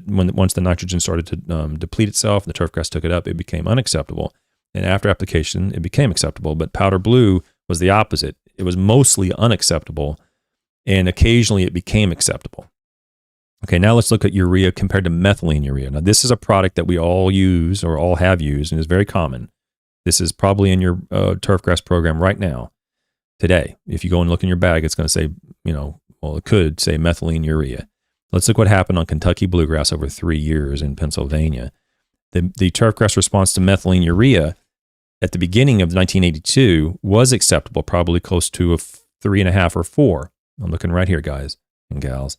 once the nitrogen started to deplete itself, the turfgrass took it up, it became unacceptable. And after application, it became acceptable. But powder blue was the opposite. It was mostly unacceptable, and occasionally it became acceptable. Okay, now let's look at urea compared to methylene urea. Now, this is a product that we all use or all have used and is very common. This is probably in your turfgrass program right now, today. If you go and look in your bag, it's going to say, it could say methylene urea. Let's look what happened on Kentucky bluegrass over 3 years in Pennsylvania. The turfgrass response to methylene urea at the beginning of 1982 was acceptable, probably close to a 3.5 or 4. I'm looking right here, guys and gals.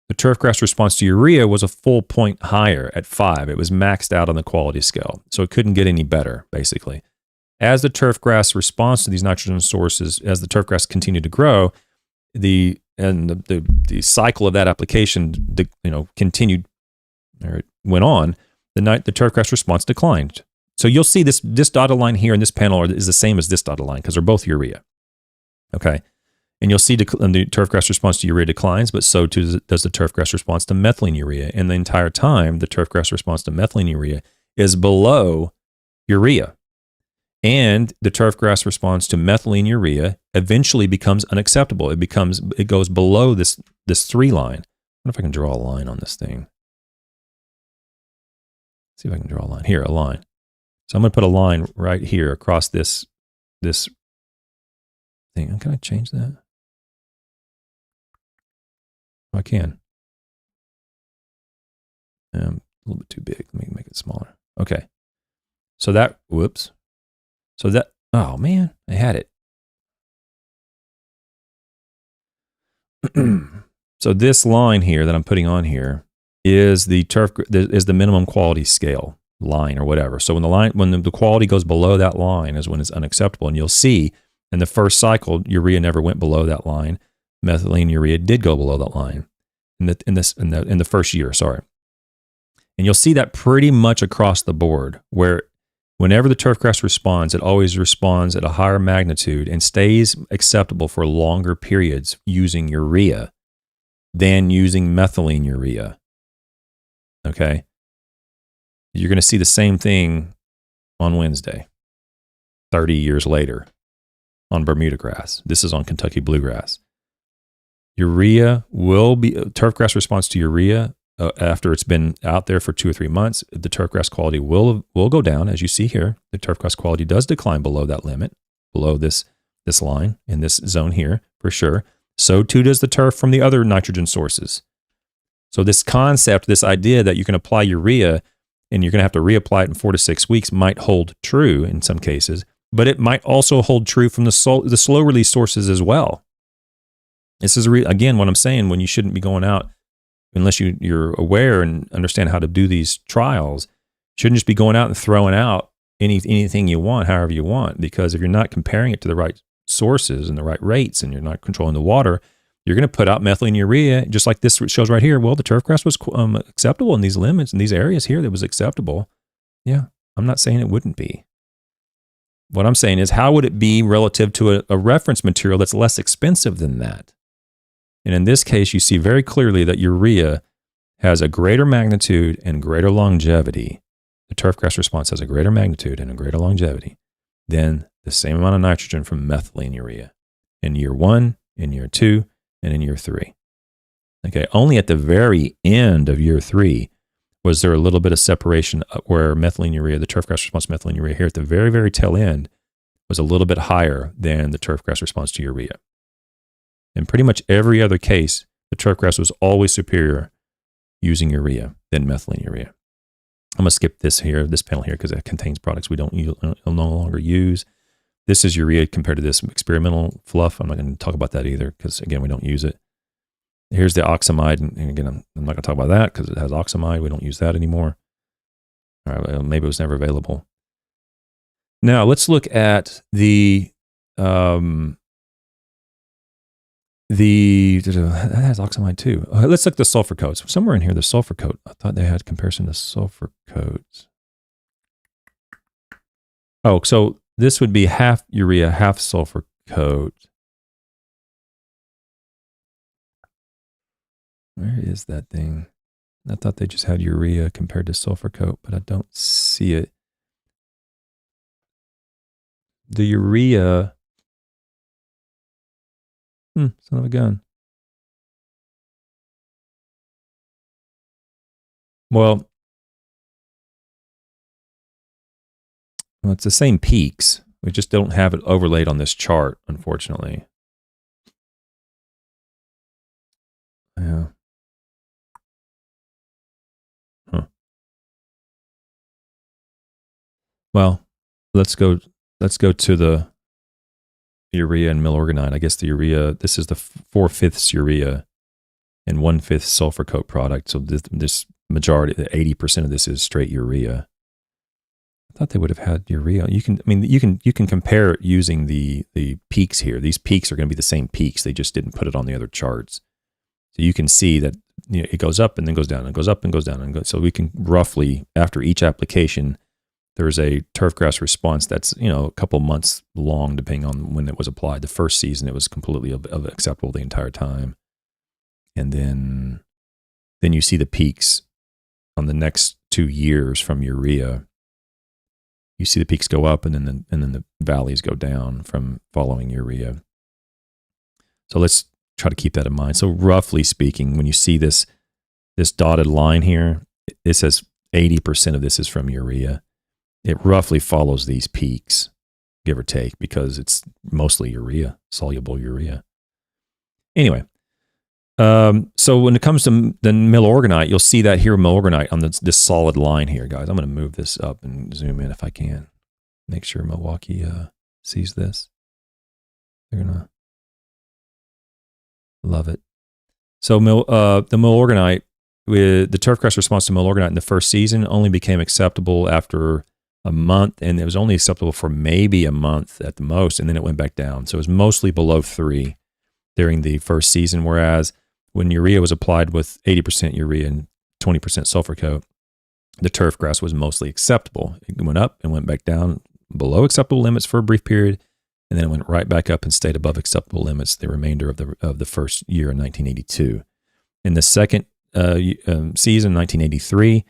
The turfgrass response to urea was a full point higher at 5. It was maxed out on the quality scale, so it couldn't get any better, basically. As the turfgrass response to these nitrogen sources, as the turfgrass continued to grow, the cycle of that application, continued, or it went on. The turfgrass response declined. So you'll see this dotted line here in this panel is the same as this dotted line because they're both urea. Okay, and you'll see the turfgrass response to urea declines, but so too does the turfgrass response to methylene urea. And the entire time, the turfgrass response to methylene urea is below urea. And the turfgrass response to methylene urea eventually becomes unacceptable. It goes below this 3 line. I wonder if I can draw a line on this thing. See if I can draw a line. Here, a line. So I'm going to put a line right here across this thing. Can I change that? Oh, I can. A little bit too big. Let me make it smaller. Okay. So that, whoops. So that, oh man, I had it. So this line here that I'm putting on here is the minimum quality scale line or whatever. So when the quality goes below that line is when it's unacceptable. And you'll see in the first cycle, urea never went below that line. Methylene urea did go below that line in the first year. Sorry. And you'll see that pretty much across the board, where whenever the turfgrass responds, it always responds at a higher magnitude and stays acceptable for longer periods using urea than using methylene urea. Okay? You're going to see the same thing on Wednesday, 30 years later, on Bermuda grass. This is on Kentucky bluegrass. Turfgrass response to urea after it's been out there for 2 or 3 months, the turfgrass quality will go down. As you see here, the turfgrass quality does decline below that limit, below this line in this zone here for sure. So too does the turf from the other nitrogen sources. So this concept, this idea that you can apply urea and you're going to have to reapply it in 4 to 6 weeks might hold true in some cases, but it might also hold true from the slow release sources as well. This is again what I'm saying, when you shouldn't be going out unless you're aware and understand how to do these trials. You shouldn't just be going out and throwing out anything you want, however you want, because if you're not comparing it to the right sources and the right rates and you're not controlling the water, you're going to put out methylene urea, just like this shows right here. Well, the turfgrass was acceptable in these limits, in these areas here that was acceptable. Yeah, I'm not saying it wouldn't be. What I'm saying is, how would it be relative to a reference material that's less expensive than that? And in this case, you see very clearly that urea has a greater magnitude and greater longevity. The turfgrass response has a greater magnitude and a greater longevity than the same amount of nitrogen from methylene urea in year 1, in year 2, and in year 3. Okay, only at the very end of year 3 was there a little bit of separation where methylene urea, the turfgrass response to methylene urea here at the very, very tail end was a little bit higher than the turfgrass response to urea. In pretty much every other case, the turfgrass was always superior using urea than methylene urea. I'm going to skip this panel here, because it contains products we don't no longer use. This is urea compared to this experimental fluff. I'm not going to talk about that either, because again, we don't use it. Here's the oxamide, and again, I'm not going to talk about that because it has oxamide. We don't use that anymore. All right, well, maybe it was never available. Now let's look at the that has oxamide too. Let's look at the sulfur coats. Somewhere in here, the sulfur coat. I thought they had comparison to sulfur coats. Oh, so this would be half urea, half sulfur coat. Where is that thing? I thought they just had urea compared to sulfur coat, but I don't see it. The urea, son of a gun. Well, it's the same peaks. We just don't have it overlaid on this chart, unfortunately. Yeah. Huh. Well, let's go to the urea and milorganite. I guess the urea, this is the 4/5 urea and 1/5 sulfur coat product. So this majority, 80% of this is straight urea. I thought they would have had urea. You can compare it using the peaks here. These peaks are going to be the same peaks. They just didn't put it on the other charts. So you can see that it goes up and then goes down and goes up and goes down. So we can roughly, after each application, there's a turfgrass response that's, a couple months long, depending on when it was applied. The first season, it was completely acceptable the entire time. And then you see the peaks on the next 2 years from urea. You see the peaks go up and then the valleys go down from following urea. So let's try to keep that in mind. So roughly speaking, when you see this dotted line here, it says 80% of this is from urea. It roughly follows these peaks, give or take, because it's mostly urea, soluble urea. Anyway, so when it comes to the milorganite, you'll see that here, milorganite on this solid line here, guys. I'm going to move this up and zoom in if I can. Make sure Milwaukee sees this. They're going to love it. So the milorganite, with the turfgrass response to milorganite in the first season only became acceptable after a month, and it was only acceptable for maybe a month at the most, and then it went back down. So it was mostly below 3 during the first season, whereas when urea was applied with 80% urea and 20% sulfur coat, the turfgrass was mostly acceptable. It went up and went back down below acceptable limits for a brief period, and then it went right back up and stayed above acceptable limits the remainder of the first year in 1982. In the second season, 1983,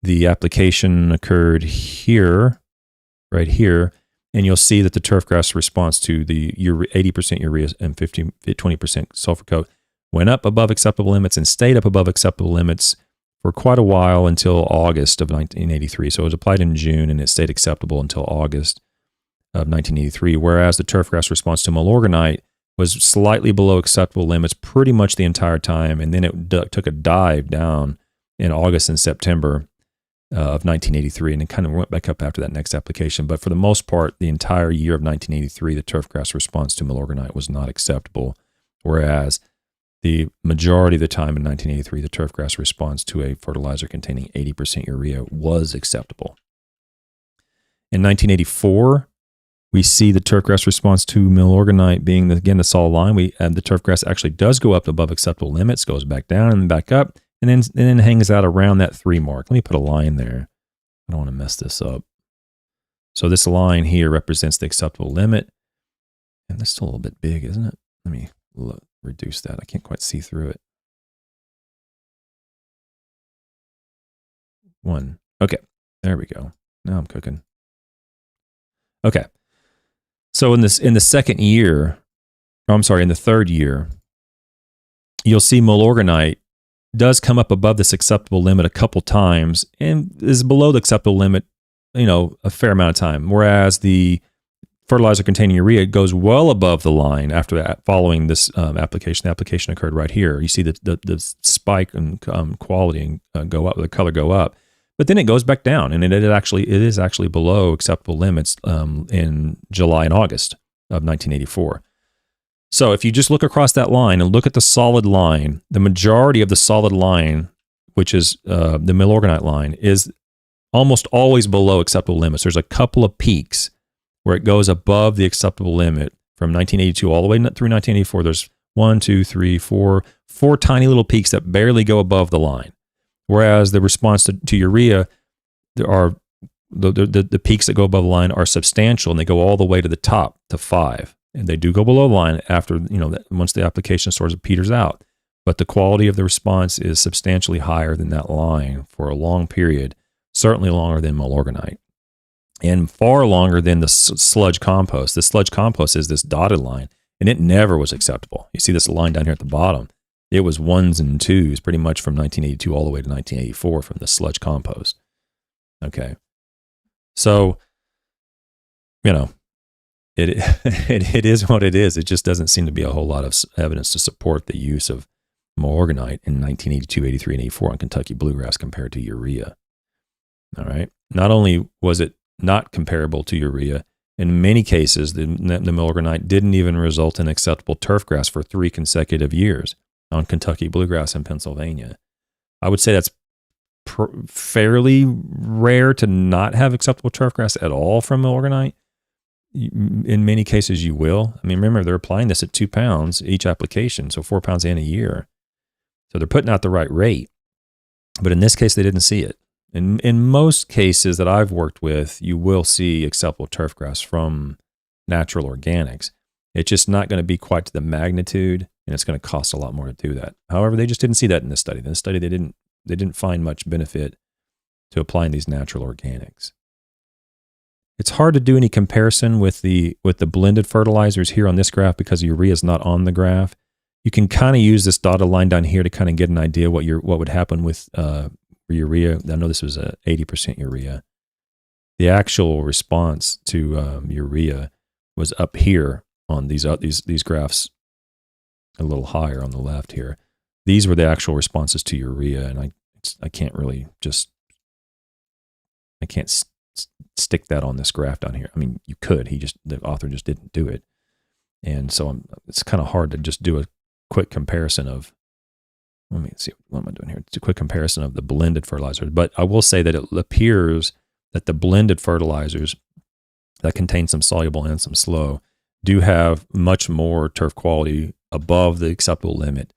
the application occurred here, right here, and you'll see that the turfgrass response to the 80% urea and 20% sulfur coat went up above acceptable limits and stayed up above acceptable limits for quite a while until August of 1983. So it was applied in June and it stayed acceptable until August of 1983, whereas the turfgrass response to milorganite was slightly below acceptable limits pretty much the entire time, and then it took a dive down in August and September of 1983, and it kind of went back up after that next application. But for the most part, the entire year of 1983, the turfgrass response to milorganite was not acceptable, whereas the majority of the time in 1983, the turfgrass response to a fertilizer containing 80% urea was acceptable. In 1984, we see the turfgrass response to milorganite being, again, the solid line. The turfgrass actually does go up above acceptable limits, goes back down and back up, and then hangs out around that 3 mark. Let me put a line there. I don't want to mess this up. So this line here represents the acceptable limit. And that's still a little bit big, isn't it? Let me reduce that. I can't quite see through it. 1. Okay, there we go. Now I'm cooking. Okay. So in the second year, in the third year, you'll see milorganite does come up above this acceptable limit a couple times and is below the acceptable limit, a fair amount of time. Whereas the fertilizer containing urea goes well above the line after that, following this application. The application occurred right here. You see the spike in quality and go up, the color go up. But then it goes back down, and it is actually below acceptable limits in July and August of 1984. So if you just look across that line and look at the solid line, the majority of the solid line, which is the milorganite line, is almost always below acceptable limits. There's a couple of peaks where it goes above the acceptable limit from 1982 all the way through 1984. There's One, two, three, four tiny little peaks that barely go above the line. Whereas the response to urea, there are the peaks that go above the line are substantial, and they go all the way to the top to 5. And they do go below the line after, once the application sort of peters out. But the quality of the response is substantially higher than that line for a long period, certainly longer than Milorganite, and far longer than the sludge compost. The sludge compost is this dotted line, and it never was acceptable. You see this line down here at the bottom. It was 1s and 2s pretty much from 1982 all the way to 1984 from the sludge compost. Okay. So, it is what it is. It just doesn't seem to be a whole lot of evidence to support the use of Milorganite in 1982, 83, and 84 on Kentucky bluegrass compared to urea. All right. Not only was it not comparable to urea, in many cases, the Milorganite didn't even result in acceptable turfgrass for 3 consecutive years on Kentucky bluegrass in Pennsylvania. I would say that's fairly rare to not have acceptable turfgrass at all from Milorganite. In many cases, you will. I mean, remember, they're applying this at 2 pounds each application, so 4 pounds in a year. So they're putting out the right rate. But in this case, they didn't see it. In most cases that I've worked with, you will see acceptable turfgrass from natural organics. It's just not going to be quite to the magnitude, and it's going to cost a lot more to do that. However, they just didn't see that in this study. In this study, they didn't find much benefit to applying these natural organics. It's hard to do any comparison with the blended fertilizers here on this graph because urea is not on the graph. You can kind of use this dotted line down here to kind of get an idea what would happen with urea. I know this was a 80% urea. The actual response to urea was up here on these graphs, a little higher on the left here. These were the actual responses to urea, and I can't really stick that on this graph down here. I mean, you could. The author just didn't do it, and so it's kind of hard to just do a quick comparison of. Let me see, what am I doing here? It's a quick comparison of the blended fertilizers. But I will say that it appears that the blended fertilizers that contain some soluble and some slow do have much more turf quality above the acceptable limit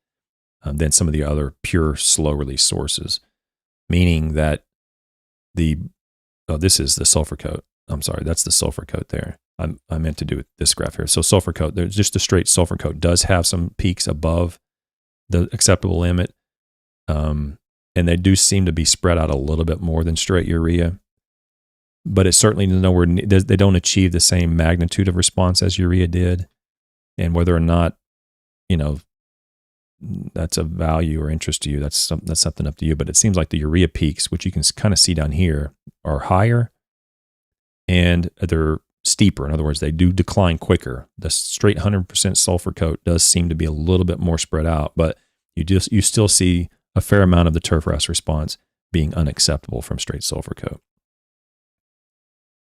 than some of the other pure slow release sources. Meaning that this is the sulfur coat. I'm sorry, that's the sulfur coat there. I meant to do this graph here. So sulfur coat, there's just a straight sulfur coat does have some peaks above the acceptable limit, and they do seem to be spread out a little bit more than straight urea, but it's certainly nowhere. They don't achieve the same magnitude of response as urea did, and whether or not that's of value or interest to you, that's something up to you. But it seems like the urea peaks, which you can kind of see down here, are higher and they're steeper. In other words, they do decline quicker. The straight 100% sulfur coat does seem to be a little bit more spread out, but you still see a fair amount of the turfgrass response being unacceptable from straight sulfur coat.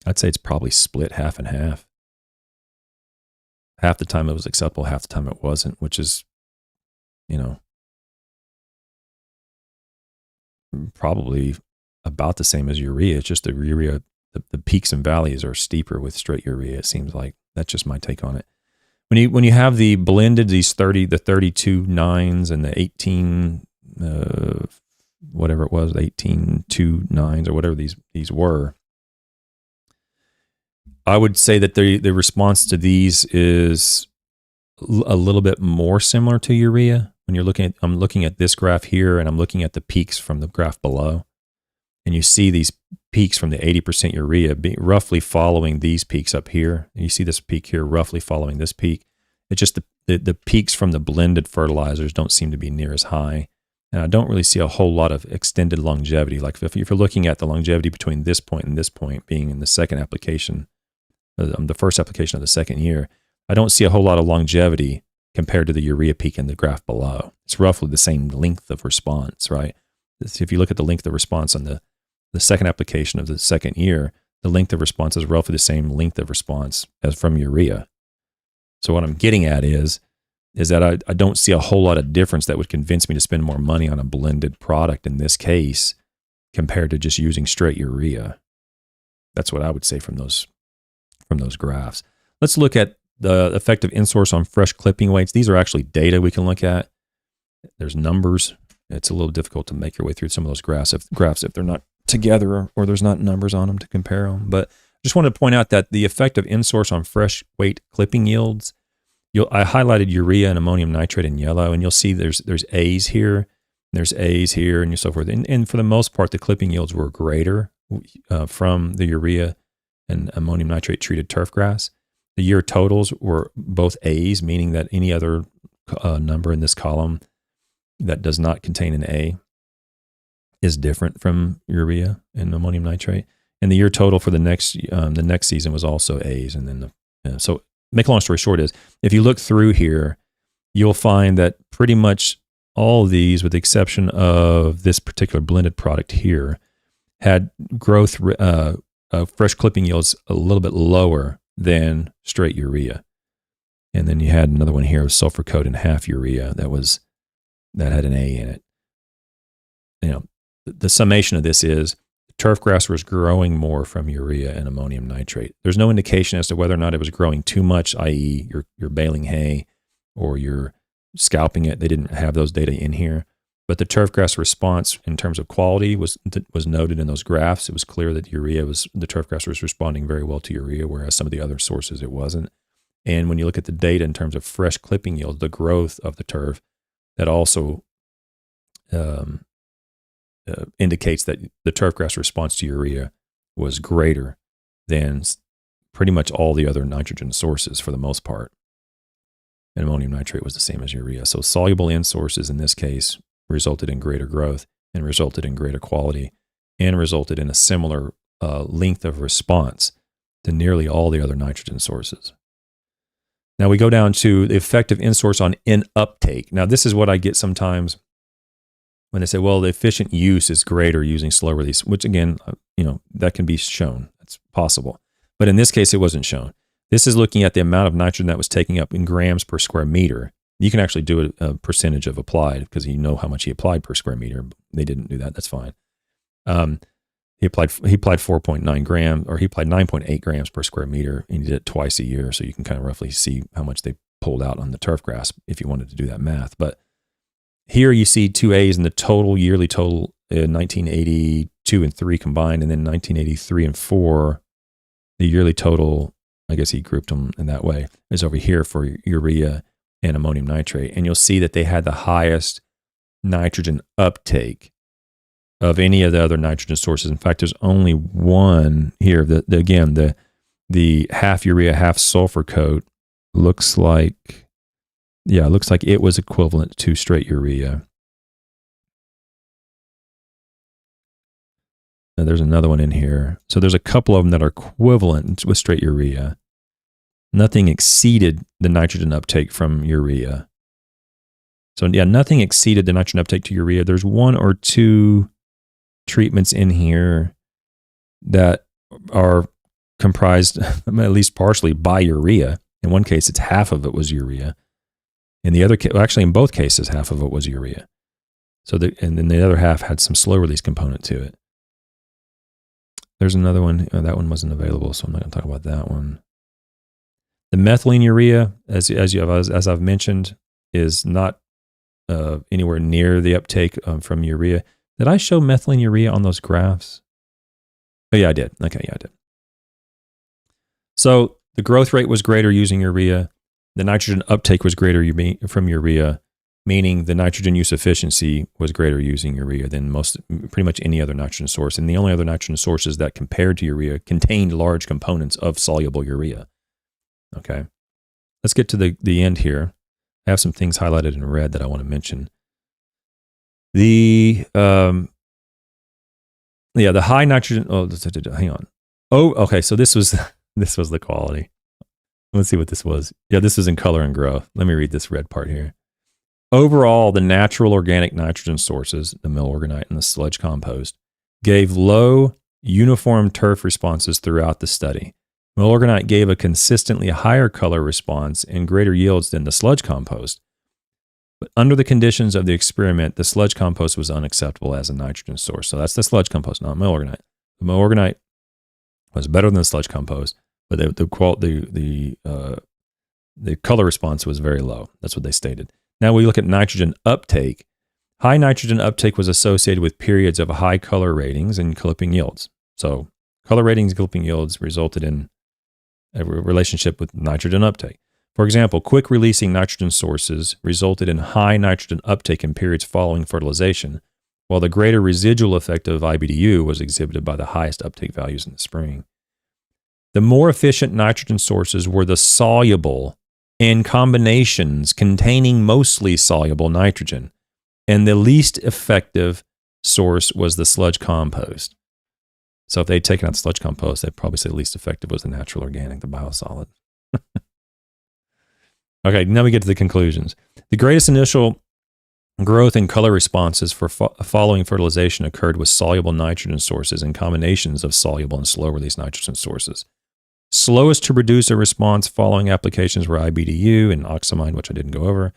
I'd say it's probably split half and half. Half the time it was acceptable, half the time it wasn't, which is, probably about the same as urea. It's just the urea, the peaks and valleys are steeper with straight urea. It seems like that's just my take on it. When you have the blended, the 32 9s and the 18, whatever it was, 18 2 9s or whatever these were, I would say that the response to these is a little bit more similar to urea. When I'm looking at this graph here, and I'm looking at the peaks from the graph below, and you see these peaks from the 80% urea roughly following these peaks up here. And you see this peak here roughly following this peak. It's just the peaks from the blended fertilizers don't seem to be near as high. And I don't really see a whole lot of extended longevity. Like if you're looking at the longevity between this point and this point being in the second application, the first application of the second year, I don't see a whole lot of longevity compared to the urea peak in the graph below. It's roughly the same length of response, right? If you look at the length of response on the second application of the second year, the length of response is roughly the same length of response as from urea. So what I'm getting at is that I don't see a whole lot of difference that would convince me to spend more money on a blended product in this case compared to just using straight urea. That's what I would say from those graphs. Let's look at The effective in-source on fresh clipping weights. These are actually data we can look at. There's numbers. It's a little difficult to make your way through some of those graphs if they're not together or there's not numbers on them to compare them. But just wanted to point out that the effective in-source on fresh weight clipping yields, I highlighted urea and ammonium nitrate in yellow, and you'll see there's A's here, there's A's here, and so forth. And for the most part, the clipping yields were greater from the urea and ammonium nitrate treated turfgrass. The year totals were both A's, meaning that any other number in this column that does not contain an A is different from urea and ammonium nitrate. And the year total for the next season was also A's. And then so make a long story short is, if you look through here, you'll find that pretty much all of these, with the exception of this particular blended product here, had growth fresh clipping yields a little bit lower than straight urea. And then you had another one here with sulfur coat and half urea that had an A in it. You know, the summation of this is turfgrass was growing more from urea and ammonium nitrate. There's no indication as to whether or not it was growing too much, i.e. you're baling hay or you're scalping it. They didn't have those data in here. But the turfgrass response in terms of quality was noted in those graphs. It was clear that the turfgrass was responding very well to urea, whereas some of the other sources it wasn't. And when you look at the data in terms of fresh clipping yield, the growth of the turf, that also indicates that the turfgrass response to urea was greater than pretty much all the other nitrogen sources for the most part. And ammonium nitrate was the same as urea. So soluble N sources in this case resulted in greater growth and resulted in greater quality and resulted in a similar length of response to nearly all the other nitrogen sources. Now we go down to the effective in-source on N-uptake. Now this is what I get sometimes when they say, well, the efficient use is greater using slow release, which again, that can be shown. That's possible. But in this case, it wasn't shown. This is looking at the amount of nitrogen that was taking up in grams per square meter. You can actually do a percentage of applied because you know how much he applied per square meter. They didn't do that. That's fine. He applied 4.9 grams, or he applied 9.8 grams per square meter, and he did it twice a year. So you can kind of roughly see how much they pulled out on the turf grass if you wanted to do that math. But here you see 2 A's in the yearly total in 1982 and 3 combined, and then 1983 and 4, the yearly total, I guess he grouped them in that way, is over here for urea and ammonium nitrate. And you'll see that they had the highest nitrogen uptake of any of the other nitrogen sources. In fact, there's only one here. The half urea, half sulfur coat looks like it was equivalent to straight urea. Now there's another one in here. So there's a couple of them that are equivalent with straight urea. Nothing exceeded the nitrogen uptake from urea. So yeah, nothing exceeded the nitrogen uptake to urea. There's 1 or 2 treatments in here that are comprised, at least partially, by urea. In one case, it's half of it was urea. In the other case, actually in both cases, half of it was urea. And then the other half had some slow release component to it. There's another one. That one wasn't available, so I'm not going to talk about that one. The methylene urea, as I've mentioned, is not anywhere near the uptake from urea. Did I show methylene urea on those graphs? Oh yeah, I did. Okay, yeah, I did. So the growth rate was greater using urea. The nitrogen uptake was greater from urea, meaning the nitrogen use efficiency was greater using urea than pretty much any other nitrogen source. And the only other nitrogen sources that compared to urea contained large components of soluble urea. Okay, let's get to the end here. I have some things highlighted in red that I want to mention. The high nitrogen. Oh, hang on. Oh, okay. So this was the quality. Let's see what this was. Yeah, this is in color and growth. Let me read this red part here. Overall, the natural organic nitrogen sources, the millorganite and the sludge compost, gave low, uniform turf responses throughout the study. Millorganite gave a consistently higher color response and greater yields than the sludge compost. But under the conditions of the experiment, the sludge compost was unacceptable as a nitrogen source. So that's the sludge compost, not millorganite. The millorganite was better than the sludge compost, but the the color response was very low. That's what they stated. Now we look at nitrogen uptake. High nitrogen uptake was associated with periods of high color ratings and clipping yields. So color ratings and clipping yields resulted in a relationship with nitrogen uptake. For example, quick releasing nitrogen sources resulted in high nitrogen uptake in periods following fertilization, while the greater residual effect of IBDU was exhibited by the highest uptake values in the spring. The more efficient nitrogen sources were the soluble and combinations containing mostly soluble nitrogen, and the least effective source was the sludge compost. So if they'd taken out the sludge compost, they'd probably say the least effective was the natural organic, the biosolid. Okay, now we get to the conclusions. The greatest initial growth in color responses for following fertilization occurred with soluble nitrogen sources and combinations of soluble and slow-release nitrogen sources. Slowest to produce a response following applications were IBDU and oxamide, which I didn't go over.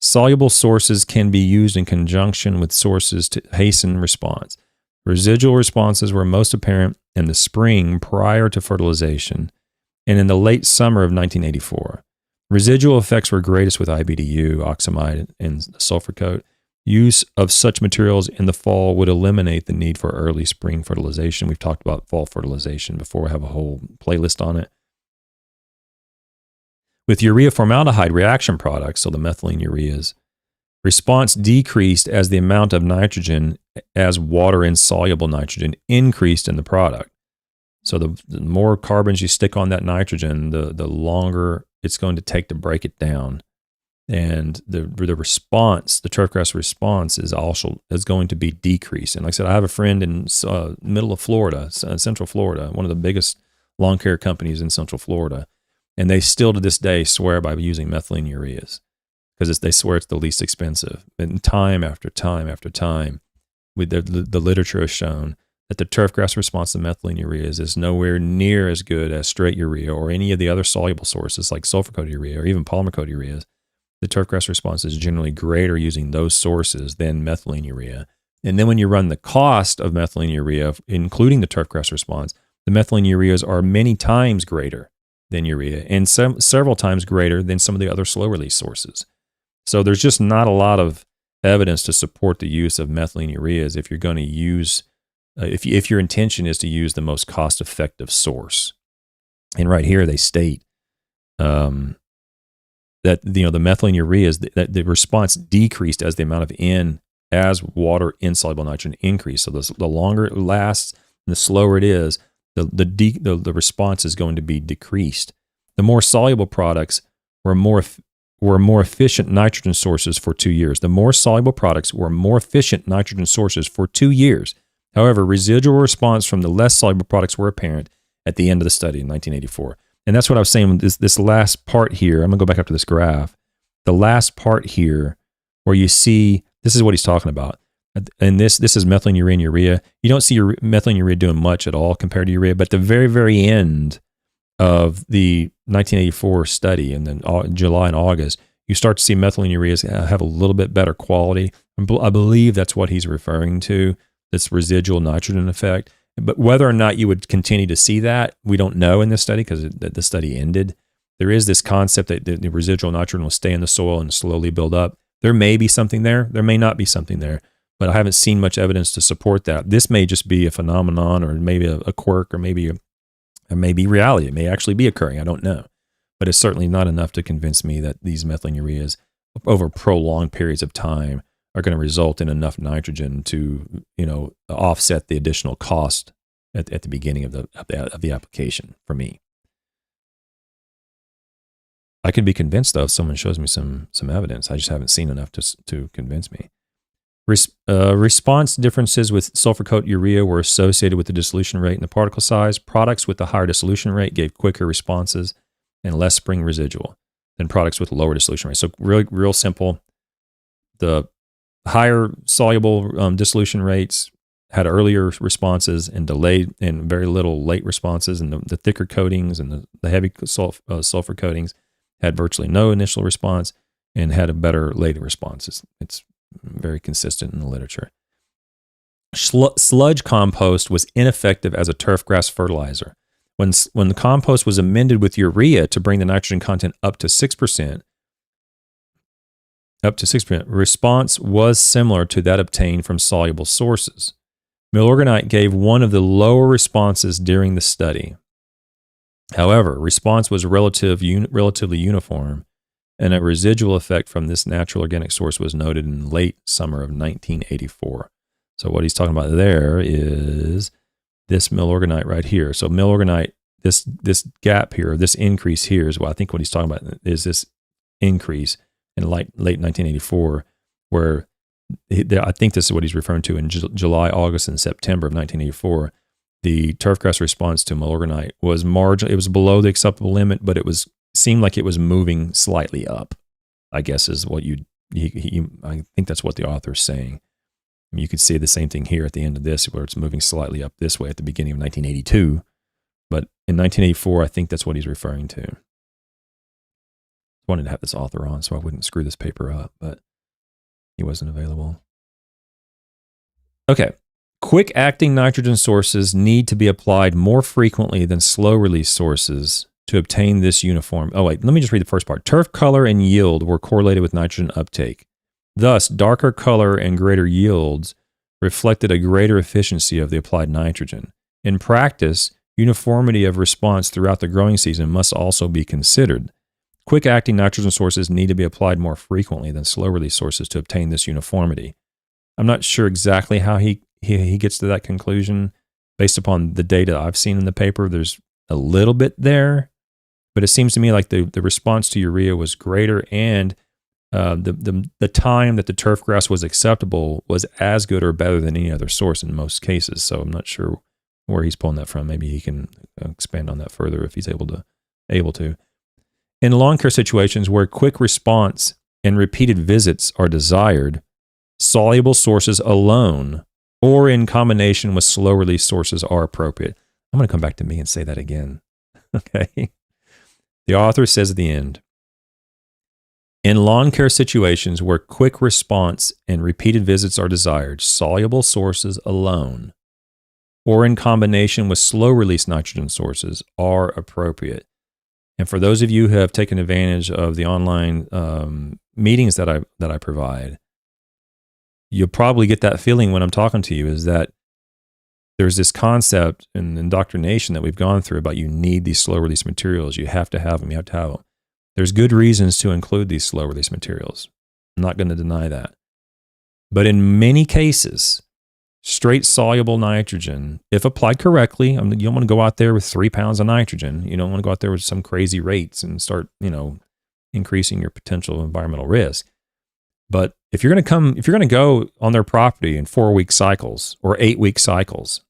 Soluble sources can be used in conjunction with sources to hasten response. Residual responses were most apparent in the spring prior to fertilization and in the late summer of 1984. Residual effects were greatest with IBDU, oxamide, and sulfur coat. Use of such materials in the fall would eliminate the need for early spring fertilization. We've talked about fall fertilization before. We have a whole playlist on it. With urea formaldehyde reaction products, so the methylene ureas, response decreased as the amount of nitrogen as water-insoluble nitrogen increased in the product. So the more carbons you stick on that nitrogen, the longer it's going to take to break it down. And the response, the turfgrass response is going to be decreased. And like I said, I have a friend in middle of Florida, Central Florida, one of the biggest lawn care companies in Central Florida. And they still to this day swear by using methylene ureas because they swear it's the least expensive. And time after time after time, with the literature has shown that the turfgrass response to methylene ureas is nowhere near as good as straight urea or any of the other soluble sources like sulfur-coated urea or even polymer-coated ureas. The turfgrass response is generally greater using those sources than methylene urea. And then when you run the cost of methylene urea, including the turfgrass response, the methylene ureas are many times greater than urea and several times greater than some of the other slow-release sources. So there's just not a lot of evidence to support the use of methylene ureas if you're going to use if your intention is to use the most cost-effective source. And right here they state that the methylene ureas, that the response decreased as the amount of N as water insoluble nitrogen increased. So the longer it lasts and the slower it is, the response is going to be decreased. The more soluble products were more efficient nitrogen sources for 2 years. The more soluble products were more efficient nitrogen sources for 2 years. However, residual response from the less soluble products were apparent at the end of the study in 1984. And that's what I was saying, this last part here. I'm going to go back up to this graph. The last part here where you see, this is what he's talking about. And this is methylene urea and urea. You don't see methylene urea doing much at all compared to urea, but the very, very end of the 1984 study, and then July and August, you start to see methylene ureas have a little bit better quality. I believe that's what he's referring to, this residual nitrogen effect. But whether or not you would continue to see that, we don't know in this study because the study ended. There is this concept that the residual nitrogen will stay in the soil and slowly build up. There may be something there. There may not be something there. But I haven't seen much evidence to support that. This may just be a phenomenon or maybe a quirk or maybe reality. It may actually be occurring. I don't know. But it's certainly not enough to convince me that these methylene ureas over prolonged periods of time are going to result in enough nitrogen to, offset the additional cost at the beginning of the application for me. I could be convinced though if someone shows me some evidence. I just haven't seen enough to convince me. Response differences with sulfur-coated urea were associated with the dissolution rate and the particle size. Products with the higher dissolution rate gave quicker responses and less spring residual than products with lower dissolution rate. So real simple. The higher soluble dissolution rates had earlier responses and delayed and very little late responses, and the thicker coatings and the heavy sulfur coatings had virtually no initial response and had a better later response. It's very consistent in the literature. Sludge compost was ineffective as a turfgrass fertilizer. When the compost was amended with urea to bring the nitrogen content up to 6%, response was similar to that obtained from soluble sources. Milorganite gave one of the lower responses during the study. However, response was relatively uniform, and a residual effect from this natural organic source was noted in late summer of 1984. So what he's talking about there is this Milorganite right here. So Milorganite, this gap here, this increase here is what I think what he's talking about is this increase in late 1984, where I think this is what he's referring to in July, August, and September of 1984. The turfgrass response to Milorganite was marginal. It was below the acceptable limit, but it seemed like it was moving slightly up, I guess is what I think that's what the author is saying. I mean, you could see the same thing here at the end of this, where it's moving slightly up this way at the beginning of 1982. But in 1984, I think that's what he's referring to. I wanted to have this author on so I wouldn't screw this paper up, but he wasn't available. Okay. Quick-acting nitrogen sources need to be applied more frequently than slow-release sources to obtain this uniform. Oh, wait, let me just read the first part. Turf color and yield were correlated with nitrogen uptake. Thus, darker color and greater yields reflected a greater efficiency of the applied nitrogen. In practice, uniformity of response throughout the growing season must also be considered. Quick-acting nitrogen sources need to be applied more frequently than slow-release sources to obtain this uniformity. I'm not sure exactly how he gets to that conclusion based upon the data I've seen in the paper. There's a little bit there, but it seems to me like the response to urea was greater, and the time that the turfgrass was acceptable was as good or better than any other source in most cases. So I'm not sure where he's pulling that from. Maybe he can expand on that further if he's able to. In lawn care situations where quick response and repeated visits are desired, soluble sources alone or in combination with slow release sources are appropriate. I'm going to come back to me and say that again. Okay. The author says at the end, in lawn care situations where quick response and repeated visits are desired, soluble sources alone or in combination with slow release nitrogen sources are appropriate. And for those of you who have taken advantage of the online meetings that I provide, you'll probably get that feeling when I'm talking to you, is that there's this concept and indoctrination that we've gone through about you need these slow release materials. You have to have them. You have to have them. There's good reasons to include these slow release materials. I'm not going to deny that. But in many cases, straight soluble nitrogen, if applied correctly, you don't want to go out there with 3 pounds of nitrogen. You don't want to go out there with some crazy rates and start, increasing your potential environmental risk. But if you're going to go on their property in 4-week cycles or 8-week cycles,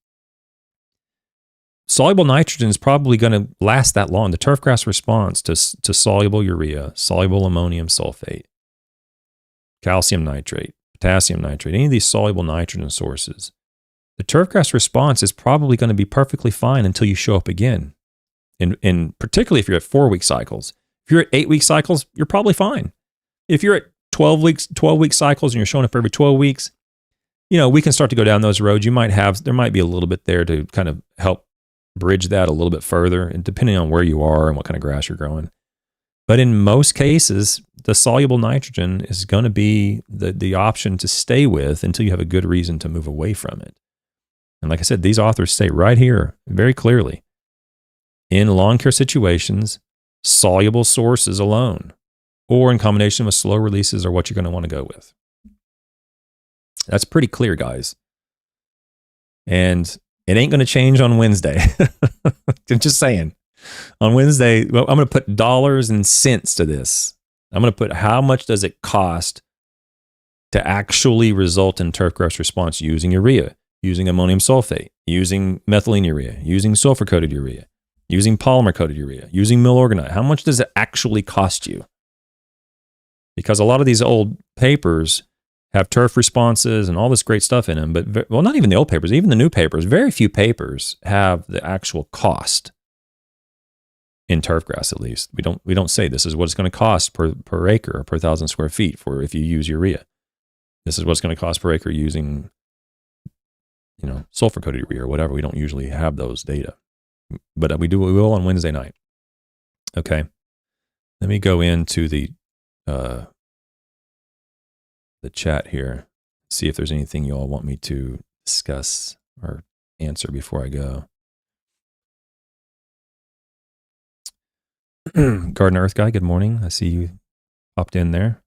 soluble nitrogen is probably going to last that long. The turfgrass response to soluble urea, soluble ammonium sulfate, calcium nitrate, potassium nitrate, any of these soluble nitrogen sources, the turfgrass response is probably going to be perfectly fine until you show up again. And particularly if you're at 4-week cycles. If you're at 8-week cycles, you're probably fine. If you're at 12-week cycles and you're showing up every 12 weeks, we can start to go down those roads. There might be a little bit there to kind of help bridge that a little bit further, and depending on where you are and what kind of grass you're growing. But in most cases, the soluble nitrogen is going to be the option to stay with until you have a good reason to move away from it. And like I said, these authors say right here very clearly, in lawn care situations, soluble sources alone or in combination with slow releases are what you're going to want to go with. That's pretty clear, guys. And it ain't going to change on Wednesday. I'm just saying. On Wednesday, I'm going to put dollars and cents to this. I'm going to put how much does it cost to actually result in turfgrass response using urea, using ammonium sulfate, using methylene urea, using sulfur-coated urea, using polymer-coated urea, using Milorganite. How much does it actually cost you? Because a lot of these old papers have turf responses and all this great stuff in them, but not even the old papers, even the new papers, very few papers have the actual cost in turfgrass. At least we don't say this is what it's going to cost per acre or per 1,000 square feet for if you use urea. This is what it's going to cost per acre using sulfur coated urea or whatever. We don't usually have those data. but we will on Wednesday night. Okay. Let me go into the chat here, see if there's anything you all want me to discuss or answer before I go. Garden Earth Guy, good morning. I see you popped in there.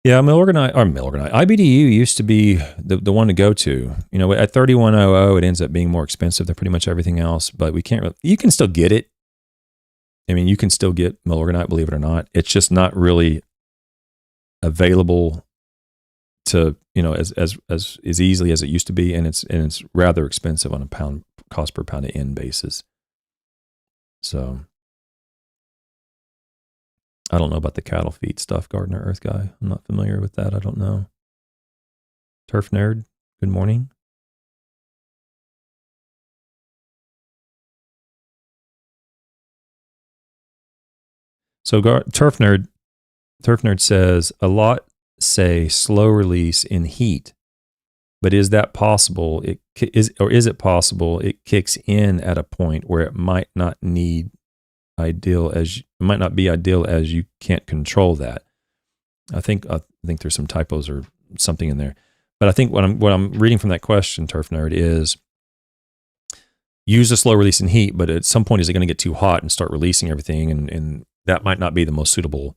Yeah, Milorganite. IBDU used to be the one to go to. You know, at 3100, it ends up being more expensive than pretty much everything else, but we can't. You can still get it. I mean, you can still get Milorganite, believe it or not. It's just not really available to, you know, as easily as it used to be, and it's rather expensive on a cost per pound of N basis. So I don't know about the cattle feed stuff, Gardener Earth Guy. I'm not familiar with that. I don't know. Turf Nerd, good morning. So Turf Nerd says, a lot say slow release in heat, but is that possible? Is it possible it kicks in at a point where it might not be ideal as you can't control that? I think there's some typos or something in there, but I think what I'm reading from that question, Turf Nerd, is use a slow release in heat, but at some point is it going to get too hot and start releasing everything, and that might not be the most suitable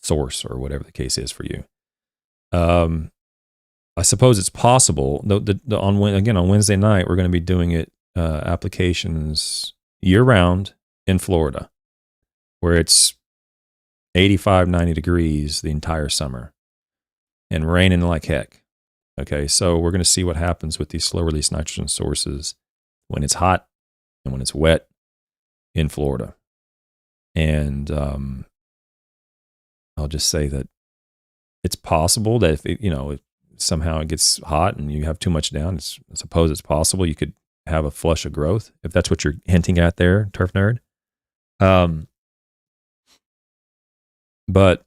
source or whatever the case is for you. I suppose it's possible. On Wednesday night, we're going to be doing it applications year round in Florida, where it's 85, 90 degrees the entire summer and raining like heck. Okay, so we're going to see what happens with these slow release nitrogen sources when it's hot and when it's wet in Florida. And I'll just say that it's possible that if somehow it gets hot and you have too much down, I suppose it's possible you could have a flush of growth, if that's what you're hinting at there, Turf Nerd. But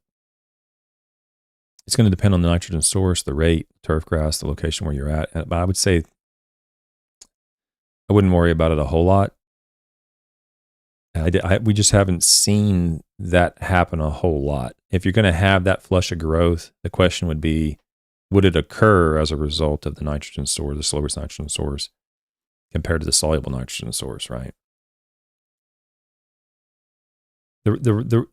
it's going to depend on the nitrogen source, the rate, turfgrass, the location where you're at. But I would say I wouldn't worry about it a whole lot. We just haven't seen that happen a whole lot. If you're going to have that flush of growth, the question would be, would it occur as a result of the nitrogen source, the slow release nitrogen source, compared to the soluble nitrogen source, right? The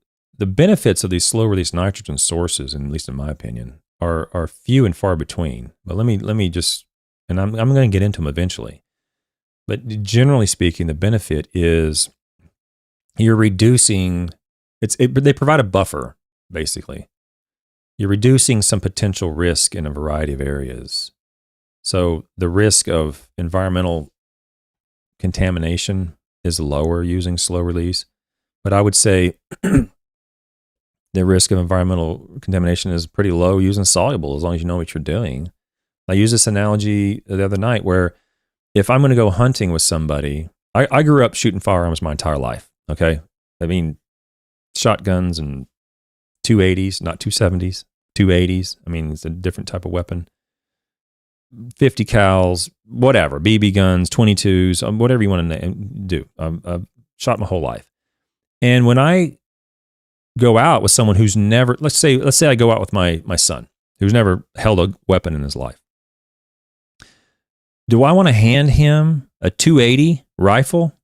benefits of these slow release nitrogen sources, and at least in my opinion, are few and far between. But let me just, and I'm going to get into them eventually. But generally speaking, the benefit is you're reducing. They provide a buffer, basically. You're reducing some potential risk in a variety of areas. So the risk of environmental contamination is lower using slow release. But I would say the risk of environmental contamination is pretty low using soluble, as long as you know what you're doing. I used this analogy the other night where if I'm going to go hunting with somebody, I grew up shooting firearms my entire life, okay? I mean, shotguns and 280s, not 270s, 280s. I mean, it's a different type of weapon. 50 cals, whatever, BB guns, 22s, whatever you want to do. I've shot my whole life. And when I go out with someone who's never, let's say I go out with my son, who's never held a weapon in his life. Do I want to hand him a 280 rifle,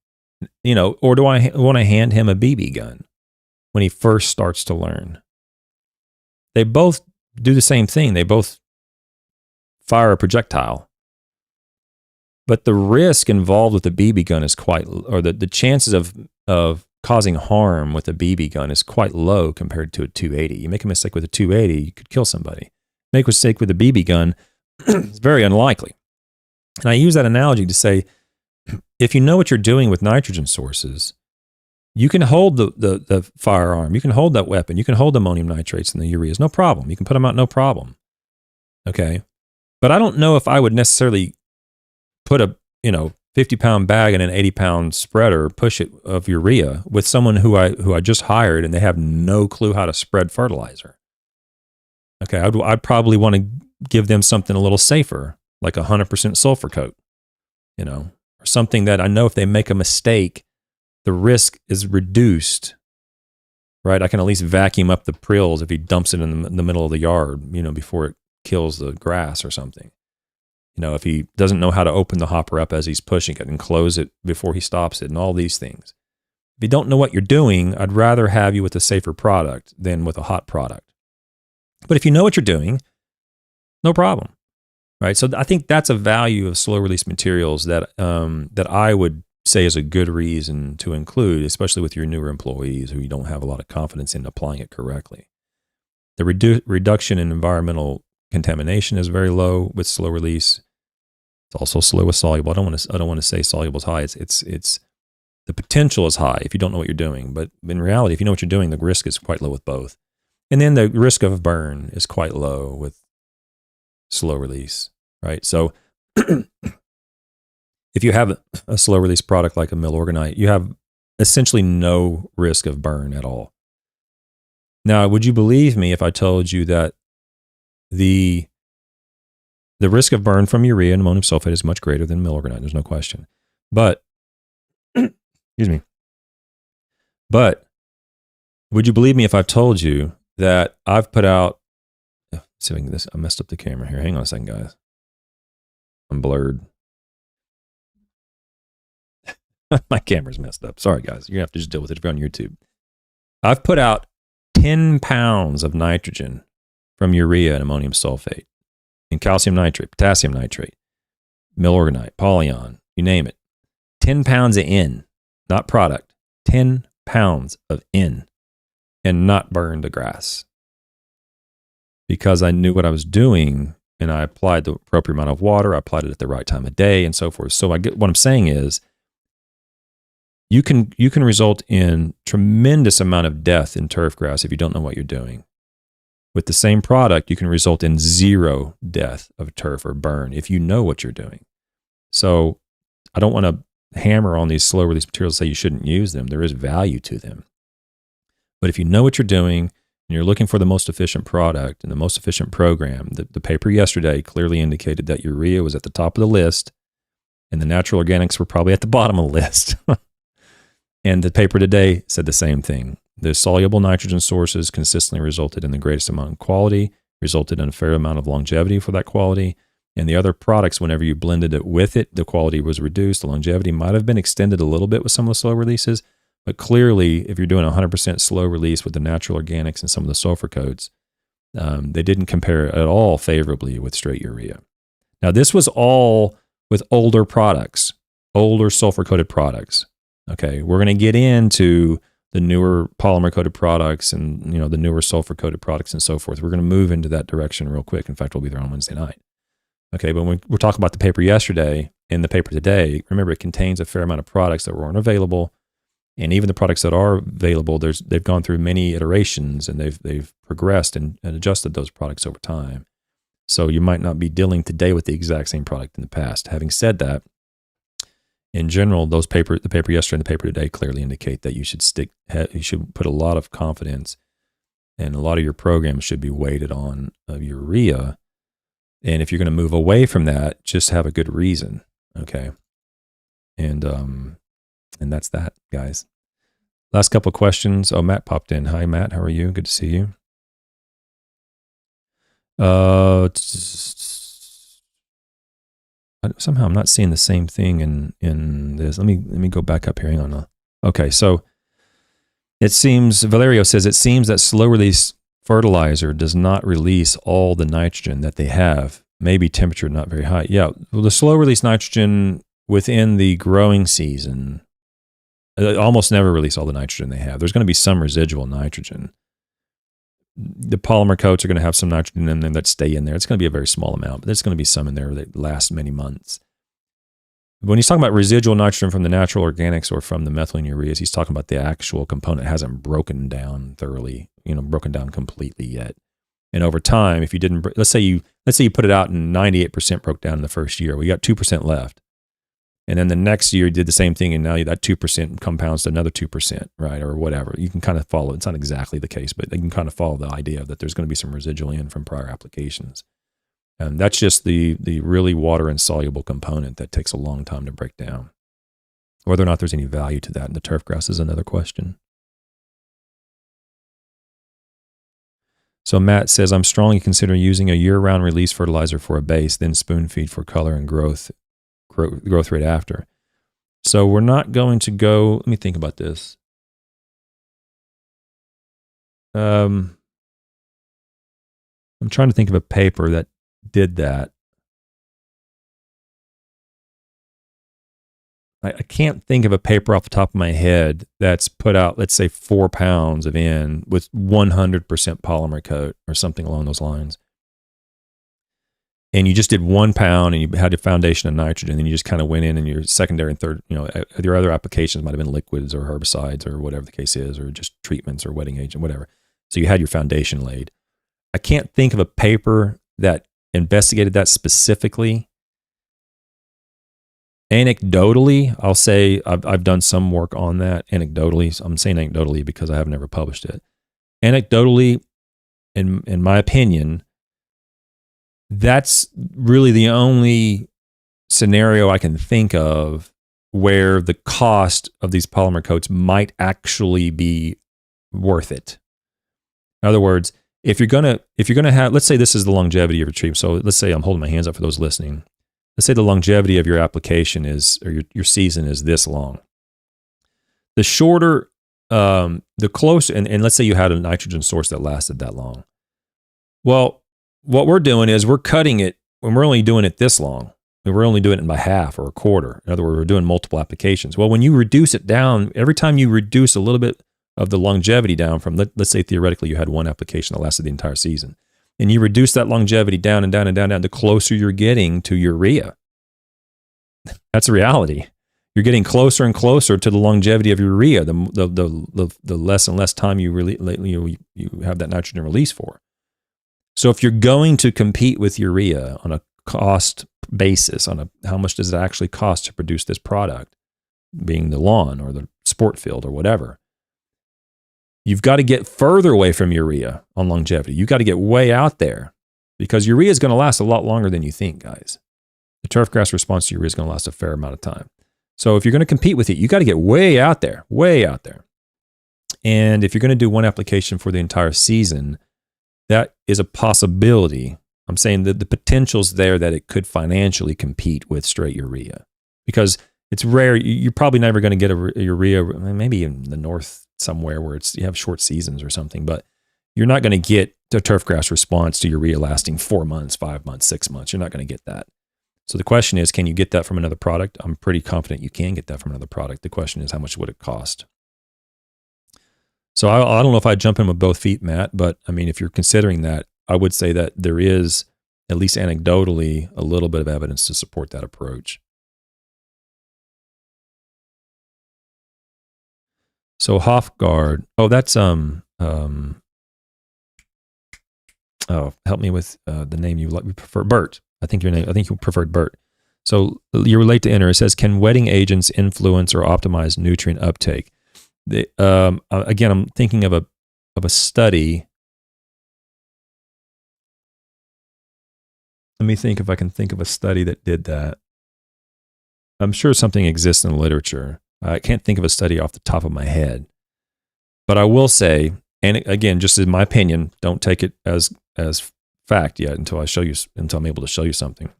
or do I want to hand him a BB gun when he first starts to learn? They both do the same thing. They both fire a projectile. But the risk involved with the BB gun is the chances of causing harm with a BB gun is quite low compared to a 280. You make a mistake with a 280, you could kill somebody. Make a mistake with a BB gun, it's very unlikely. And I use that analogy to say, if you know what you're doing with nitrogen sources, you can hold the firearm, you can hold that weapon, you can hold ammonium nitrates and the ureas, no problem. You can put them out, no problem. Okay? But I don't know if I would necessarily put a 50-pound bag and an 80-pound spreader, push it of urea with someone who I just hired and they have no clue how to spread fertilizer. Okay, I'd probably want to give them something a little safer, like 100% sulfur coat. or something that I know if they make a mistake, the risk is reduced, right? I can at least vacuum up the prills if he dumps it in the middle of the yard, before it kills the grass or something. If he doesn't know how to open the hopper up as he's pushing it and close it before he stops it and all these things. If you don't know what you're doing, I'd rather have you with a safer product than with a hot product. But if you know what you're doing, no problem, right? So I think that's a value of slow release materials that I would say is a good reason to include, especially with your newer employees who you don't have a lot of confidence in applying it correctly. The reduction in environmental contamination is very low with slow release. It's also slow with soluble. I don't want to say soluble is high. It's the potential is high if you don't know what you're doing, but in reality, if you know what you're doing, the risk is quite low with both. And then the risk of burn is quite low with slow release, right? So if you have a slow release product like a mill organite, you have essentially no risk of burn at all. Now, would you believe me if I told you that the risk of burn from urea and ammonium sulfate is much greater than mill organite? There's no question. But, excuse me. But would you believe me if I told you that I've put out, let's see if I can get this, I messed up the camera here. Hang on a second, guys. I'm blurred. My camera's messed up. Sorry, guys. You're going to have to just deal with it if you're on YouTube. I've put out 10 pounds of nitrogen from urea and ammonium sulfate, and calcium nitrate, potassium nitrate, mill organite, polyon, you name it. 10 pounds of N, not product. 10 pounds of N, and not burned the grass. Because I knew what I was doing, and I applied the appropriate amount of water, I applied it at the right time of day, and so forth. So what I'm saying is, you can result in tremendous amount of death in turf grass if you don't know what you're doing. With the same product, you can result in zero death of turf or burn if you know what you're doing. So I don't want to hammer on these slow release materials and say you shouldn't use them. There is value to them. But if you know what you're doing and you're looking for the most efficient product and the most efficient program, the paper yesterday clearly indicated that urea was at the top of the list and the natural organics were probably at the bottom of the list. And the paper today said the same thing. The soluble nitrogen sources consistently resulted in the greatest amount of quality, resulted in a fair amount of longevity for that quality. And the other products, whenever you blended it with it, the quality was reduced. The longevity might have been extended a little bit with some of the slow releases, but clearly, if you're doing 100% slow release with the natural organics and some of the sulfur coats, they didn't compare at all favorably with straight urea. Now, this was all with older products, older sulfur-coated products. Okay, we're going to get into the newer polymer-coated products and the newer sulfur-coated products and so forth. We're going to move into that direction real quick. In fact, we'll be there on Wednesday night. Okay, but when we're talking about the paper yesterday and the paper today, remember it contains a fair amount of products that weren't available, and even the products that are available, they've gone through many iterations and they've progressed and adjusted those products over time. So you might not be dealing today with the exact same product in the past. Having said that, in general, the paper yesterday and the paper today clearly indicate that you should put a lot of confidence, and a lot of your programs should be weighted on urea. And if you're going to move away from that, just have a good reason, okay? And that's that, guys. Last couple of questions. Oh, Matt popped in. Hi, Matt. How are you? Good to see you. Somehow I'm not seeing the same thing in this. Let me go back up here. Hang on. Okay, so it seems, Valerio says, it seems that slow release fertilizer does not release all the nitrogen that they have. Maybe temperature not very high. Yeah, well, the slow release nitrogen within the growing season almost never release all the nitrogen they have. There's going to be some residual nitrogen. The polymer coats are going to have some nitrogen in there that stay in there. It's going to be a very small amount, but there's going to be some in there that lasts many months. When he's talking about residual nitrogen from the natural organics or from the methylene ureas, he's talking about the actual component that hasn't broken down thoroughly, broken down completely yet. And over time, if you didn't, let's say you put it out and 98% broke down in the first year, we got 2% left. And then the next year you did the same thing, and now that 2% compounds to another 2%, right? Or whatever. You can kind of follow. It's not exactly the case, but you can kind of follow the idea that there's going to be some residual in from prior applications. And that's just the really water insoluble component that takes a long time to break down. Whether or not there's any value to that in the turf grass is another question. So Matt says, I'm strongly considering using a year-round release fertilizer for a base, then spoon feed for color and growth rate after. So we're not going to go, let me think about this. I'm trying to think of a paper that did that. I can't think of a paper off the top of my head that's put out, let's say, 4 pounds of N with 100% polymer coat or something along those lines. And you just did 1 pound and you had your foundation of nitrogen, and you just kind of went in and your secondary and third, your other applications might have been liquids or herbicides or whatever the case is, or just treatments or wetting agent, whatever. So you had your foundation laid. I can't think of a paper that investigated that specifically. Anecdotally, I'll say I've done some work on that. Anecdotally, I'm saying anecdotally because I have never published it. Anecdotally, in my opinion, that's really the only scenario I can think of where the cost of these polymer coats might actually be worth it. In other words, if you're gonna have, let's say this is the longevity of your tree. So let's say I'm holding my hands up for those listening. Let's say the longevity of your application is, or your season is this long. The shorter, the closer, and let's say you had a nitrogen source that lasted that long. Well, what we're doing is we're cutting it, and we're only doing it this long. We're only doing it by half or a quarter. In other words, we're doing multiple applications. Well, when you reduce it down, every time you reduce a little bit of the longevity down from, let's say theoretically you had one application that lasted the entire season, and you reduce that longevity down and down and down, the closer you're getting to urea. That's a reality. You're getting closer and closer to the longevity of urea, the less and less time you have that nitrogen release for. So if you're going to compete with urea on a cost basis, how much does it actually cost to produce this product, being the lawn or the sport field or whatever, you've got to get further away from urea on longevity. You've got to get way out there, because urea is going to last a lot longer than you think, guys. The turfgrass response to urea is going to last a fair amount of time. So if you're going to compete with it, you got to get way out there, way out there. And if you're going to do one application for the entire season, that is a possibility. I'm saying that the potential's there that it could financially compete with straight urea, because it's rare. You're probably never going to get a urea, maybe in the north somewhere where you have short seasons or something, but you're not going to get a turfgrass response to urea lasting 4 months, 5 months, 6 months. You're not going to get that. So the question is, can you get that from another product? I'm pretty confident you can get that from another product. The question is, how much would it cost? So I don't know if I'd jump in with both feet, Matt, but I mean, if you're considering that, I would say that there is, at least anecdotally, a little bit of evidence to support that approach. So Hofgaard, that's help me with the name you prefer, Bert. I think you preferred Bert. So you relate to enter. It says, can wetting agents influence or optimize nutrient uptake? Again, I'm thinking of a study. Let me think if I can think of a study that did that. I'm sure something exists in the literature. I can't think of a study off the top of my head. But I will say, and again, just in my opinion, don't take it as fact yet until I'm able to show you something.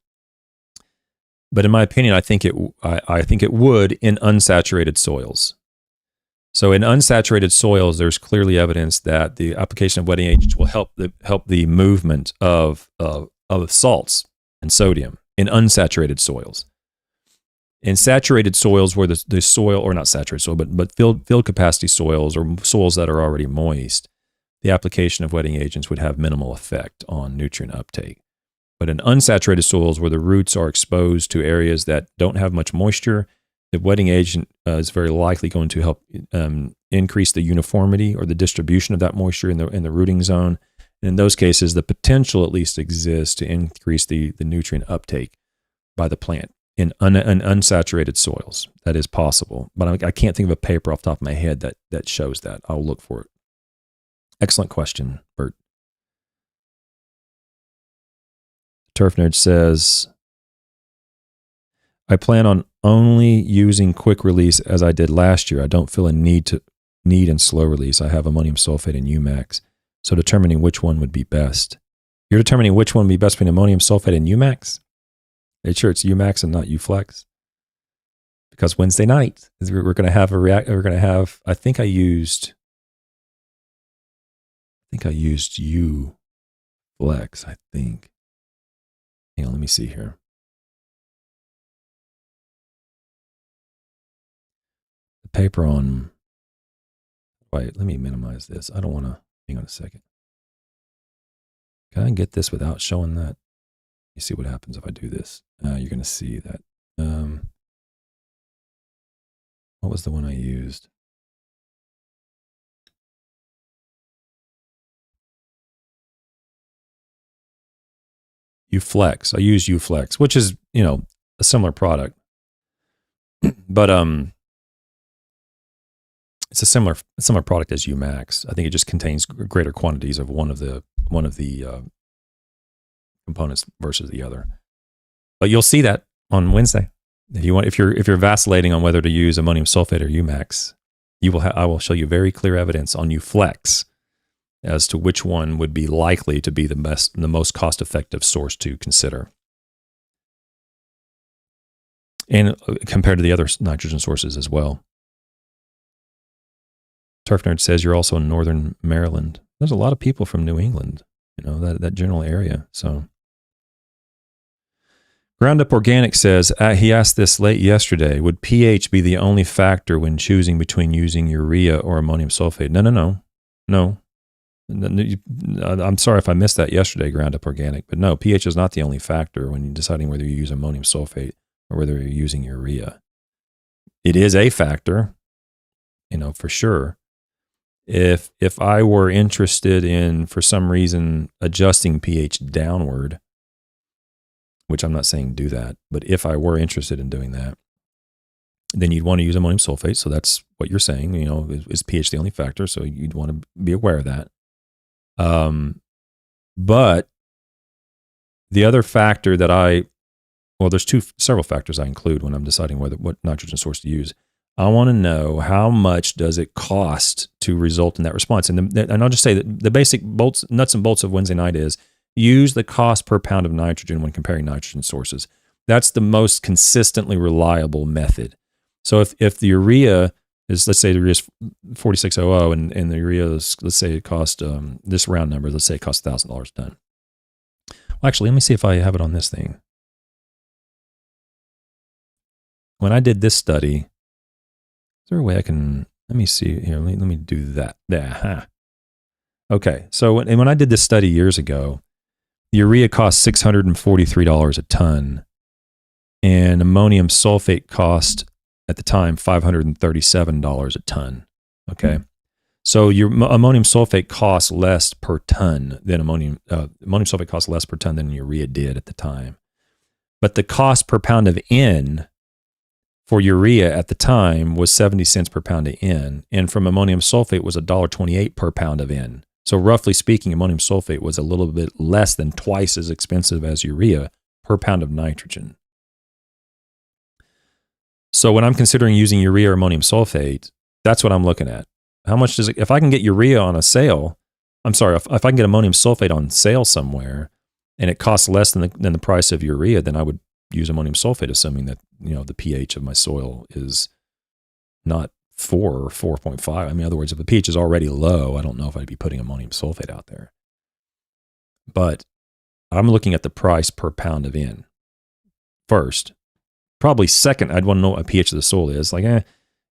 But in my opinion, I think it would in unsaturated soils. So in unsaturated soils, there's clearly evidence that the application of wetting agents will help the movement of salts and sodium in unsaturated soils. In saturated soils, where the soil, or not saturated soil, but field capacity soils or soils that are already moist, the application of wetting agents would have minimal effect on nutrient uptake. But in unsaturated soils, where the roots are exposed to areas that don't have much moisture, the wetting agent is very likely going to help increase the uniformity or the distribution of that moisture in the rooting zone. And in those cases, the potential at least exists to increase the nutrient uptake by the plant in unsaturated soils. That is possible. But I can't think of a paper off the top of my head that shows that. I'll look for it. Excellent question, Bert. Turf Nerd says, I plan on only using quick release as I did last year. I don't feel a need in slow release. I have ammonium sulfate and UMAX. So determining which one would be best. You're determining which one would be best between ammonium sulfate and UMAX? Are you sure it's UMAX and not UFlex? Because Wednesday night we're going to have we're going to have, I think I used UFlex, I think. Hang on, let me see here. The paper on, wait, let me minimize this. I don't want to, hang on a second. Can I get this without showing that? You see what happens if I do this. You're going to see that. What was the one I used? UFlex. I use UFlex, which is, a similar product. But it's a similar product as UMAX. I think it just contains greater quantities of one of the components versus the other. But you'll see that on Wednesday. If you're vacillating on whether to use ammonium sulfate or UMAX, I will show you very clear evidence on UFlex as to which one would be likely to be the most cost-effective source to consider, and compared to the other nitrogen sources as well. Turf Nerd says you're also in Northern Maryland. There's a lot of people from New England, that general area. So, Ground Up Organic says, he asked this late yesterday, would pH be the only factor when choosing between using urea or ammonium sulfate? No. I'm sorry if I missed that yesterday, Ground Up Organic, but no, pH is not the only factor when you're deciding whether you use ammonium sulfate or whether you're using urea. It is a factor, for sure. If I were interested in, for some reason, adjusting pH downward, which I'm not saying do that, but if I were interested in doing that, then you'd want to use ammonium sulfate. So that's what you're saying, is pH the only factor? So you'd want to be aware of that. But the other factor that there's several factors I include when I'm deciding what nitrogen source to use. I want to know how much does it cost to result in that response. And I'll just say that the basic nuts and bolts of Wednesday night is use the cost per pound of nitrogen when comparing nitrogen sources. That's the most consistently reliable method. So if the urea is, let's say the urea is 4600 and the urea is, let's say it cost, this round number, let's say it costs $1,000 a ton. Well, actually, let me see if I have it on this thing. When I did this study, is there a way I can, let me see here, let me do that. Yeah. Okay, so when I did this study years ago, urea cost $643 a ton, and ammonium sulfate cost at the time $537 a ton. Okay, so your ammonium sulfate costs less per ton than ammonium sulfate costs less per ton than urea did at the time, but the cost per pound of N for urea at the time was 70 cents per pound of N, and from ammonium sulfate was $1.28 per pound of N. So roughly speaking, ammonium sulfate was a little bit less than twice as expensive as urea per pound of nitrogen. So when I'm considering using urea or ammonium sulfate, that's what I'm looking at. How much does it, if I can get urea on a sale, if I can get ammonium sulfate on sale somewhere and it costs less than the price of urea, then I would use ammonium sulfate, assuming that, the pH of my soil is not 4 or 4.5. I mean, in other words, if the pH is already low, I don't know if I'd be putting ammonium sulfate out there. But I'm looking at the price per pound of N first. Probably second, I'd want to know what pH of the soil is. Like,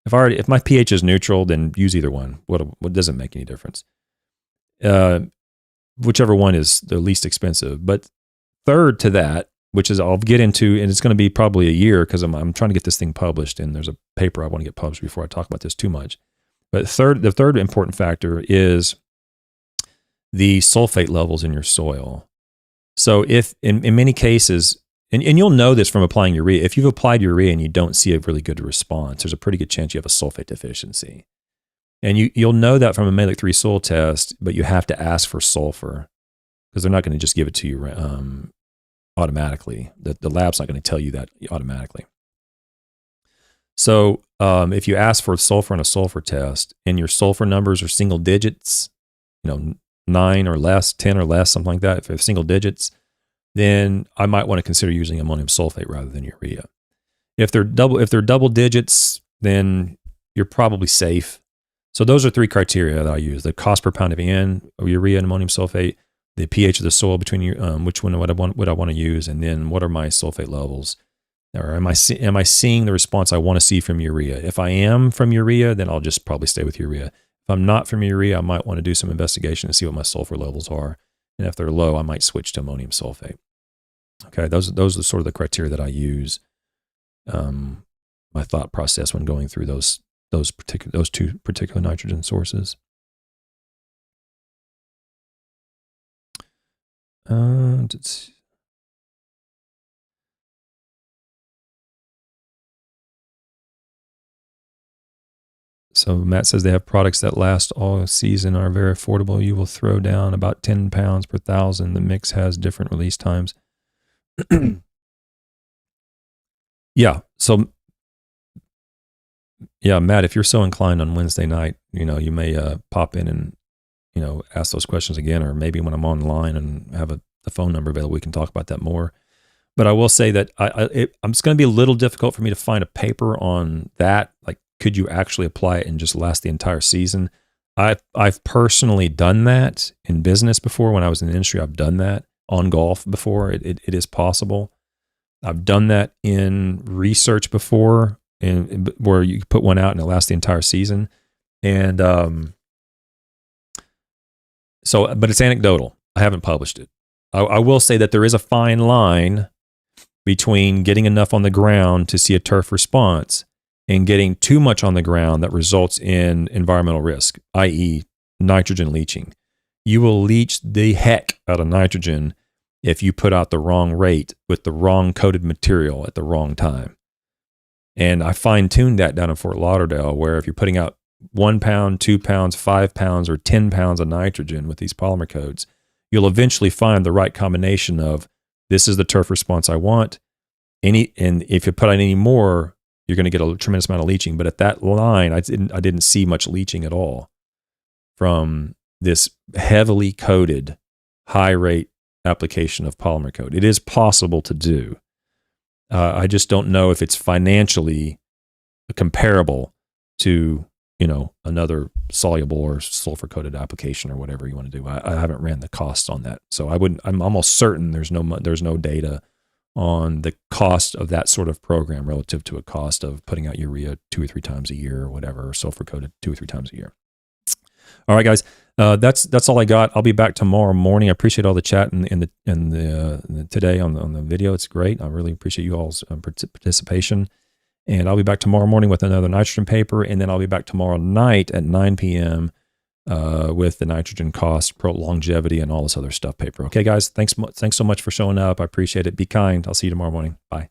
if my pH is neutral, then use either one. What doesn't make any difference? Whichever one is the least expensive. But third to that, which is I'll get into, and it's going to be probably a year because I'm trying to get this thing published, and there's a paper I want to get published before I talk about this too much. But the third important factor is the sulfate levels in your soil. So if in many cases, and you'll know this from applying urea, if you've applied urea and you don't see a really good response, there's a pretty good chance you have a sulfate deficiency. And you'll know that from a Mehlich 3 soil test, but you have to ask for sulfur because they're not going to just give it to you automatically. The lab's not going to tell you that automatically. So if you ask for sulfur in a sulfur test and your sulfur numbers are single digits, 9 or less, 10 or less, something like that, if they're single digits, then I might want to consider using ammonium sulfate rather than urea. If they're double digits, then you're probably safe. So those are 3 criteria that I use: the cost per pound of N of urea and ammonium sulfate, the pH of the soil between which one would I want to use, and then what are my sulfate levels, or am I seeing the response I want to see from urea? If I am from urea, then I'll just probably stay with urea. If I'm not from urea, I might want to do some investigation and see what my sulfur levels are, and if they're low, I might switch to ammonium sulfate. Okay, those are sort of the criteria that I use. My thought process when going through those 2 particular nitrogen sources. So Matt says they have products that last all season, are very affordable. You will throw down about 10 pounds per thousand. The mix has different release times. Yeah. So, yeah, Matt, if you're so inclined on Wednesday night, you may pop in and, ask those questions again, or maybe when I'm online and have the phone number available, we can talk about that more. But I will say that it's going to be a little difficult for me to find a paper on that. Like, could you actually apply it and just last the entire season? I've personally done that in business before. When I was in the industry, I've done that on golf before. It is possible. I've done that in research before, and where you put one out and it lasts the entire season. And but it's anecdotal. I haven't published it. I will say that there is a fine line between getting enough on the ground to see a turf response and getting too much on the ground that results in environmental risk, i.e. nitrogen leaching. You will leach the heck out of nitrogen if you put out the wrong rate with the wrong coated material at the wrong time. And I fine-tuned that down in Fort Lauderdale, where if you're putting out 1 pound, 2 pounds, 5 pounds, or 10 pounds of nitrogen with these polymer coats, you'll eventually find the right combination of, this is the turf response I want. And if you put out any more, you're going to get a tremendous amount of leaching. But at that line, I didn't see much leaching at all from this heavily coated, high rate application of polymer coat. It is possible to do. I just don't know if it's financially comparable to, another soluble or sulfur coated application or whatever you want to do. I haven't ran the costs on that. So I'm almost certain there's no data on the cost of that sort of program relative to a cost of putting out urea 2 or 3 times a year or whatever, or sulfur coated 2 or 3 times a year. All right, guys, that's all I got. I'll be back tomorrow morning. I appreciate all the chat and the today on the video. It's great. I really appreciate you all's participation. And I'll be back tomorrow morning with another nitrogen paper, and then I'll be back tomorrow night at 9 p.m. With the nitrogen cost, longevity, and all this other stuff paper. Okay, guys, thanks so much for showing up. I appreciate it. Be kind. I'll see you tomorrow morning. Bye.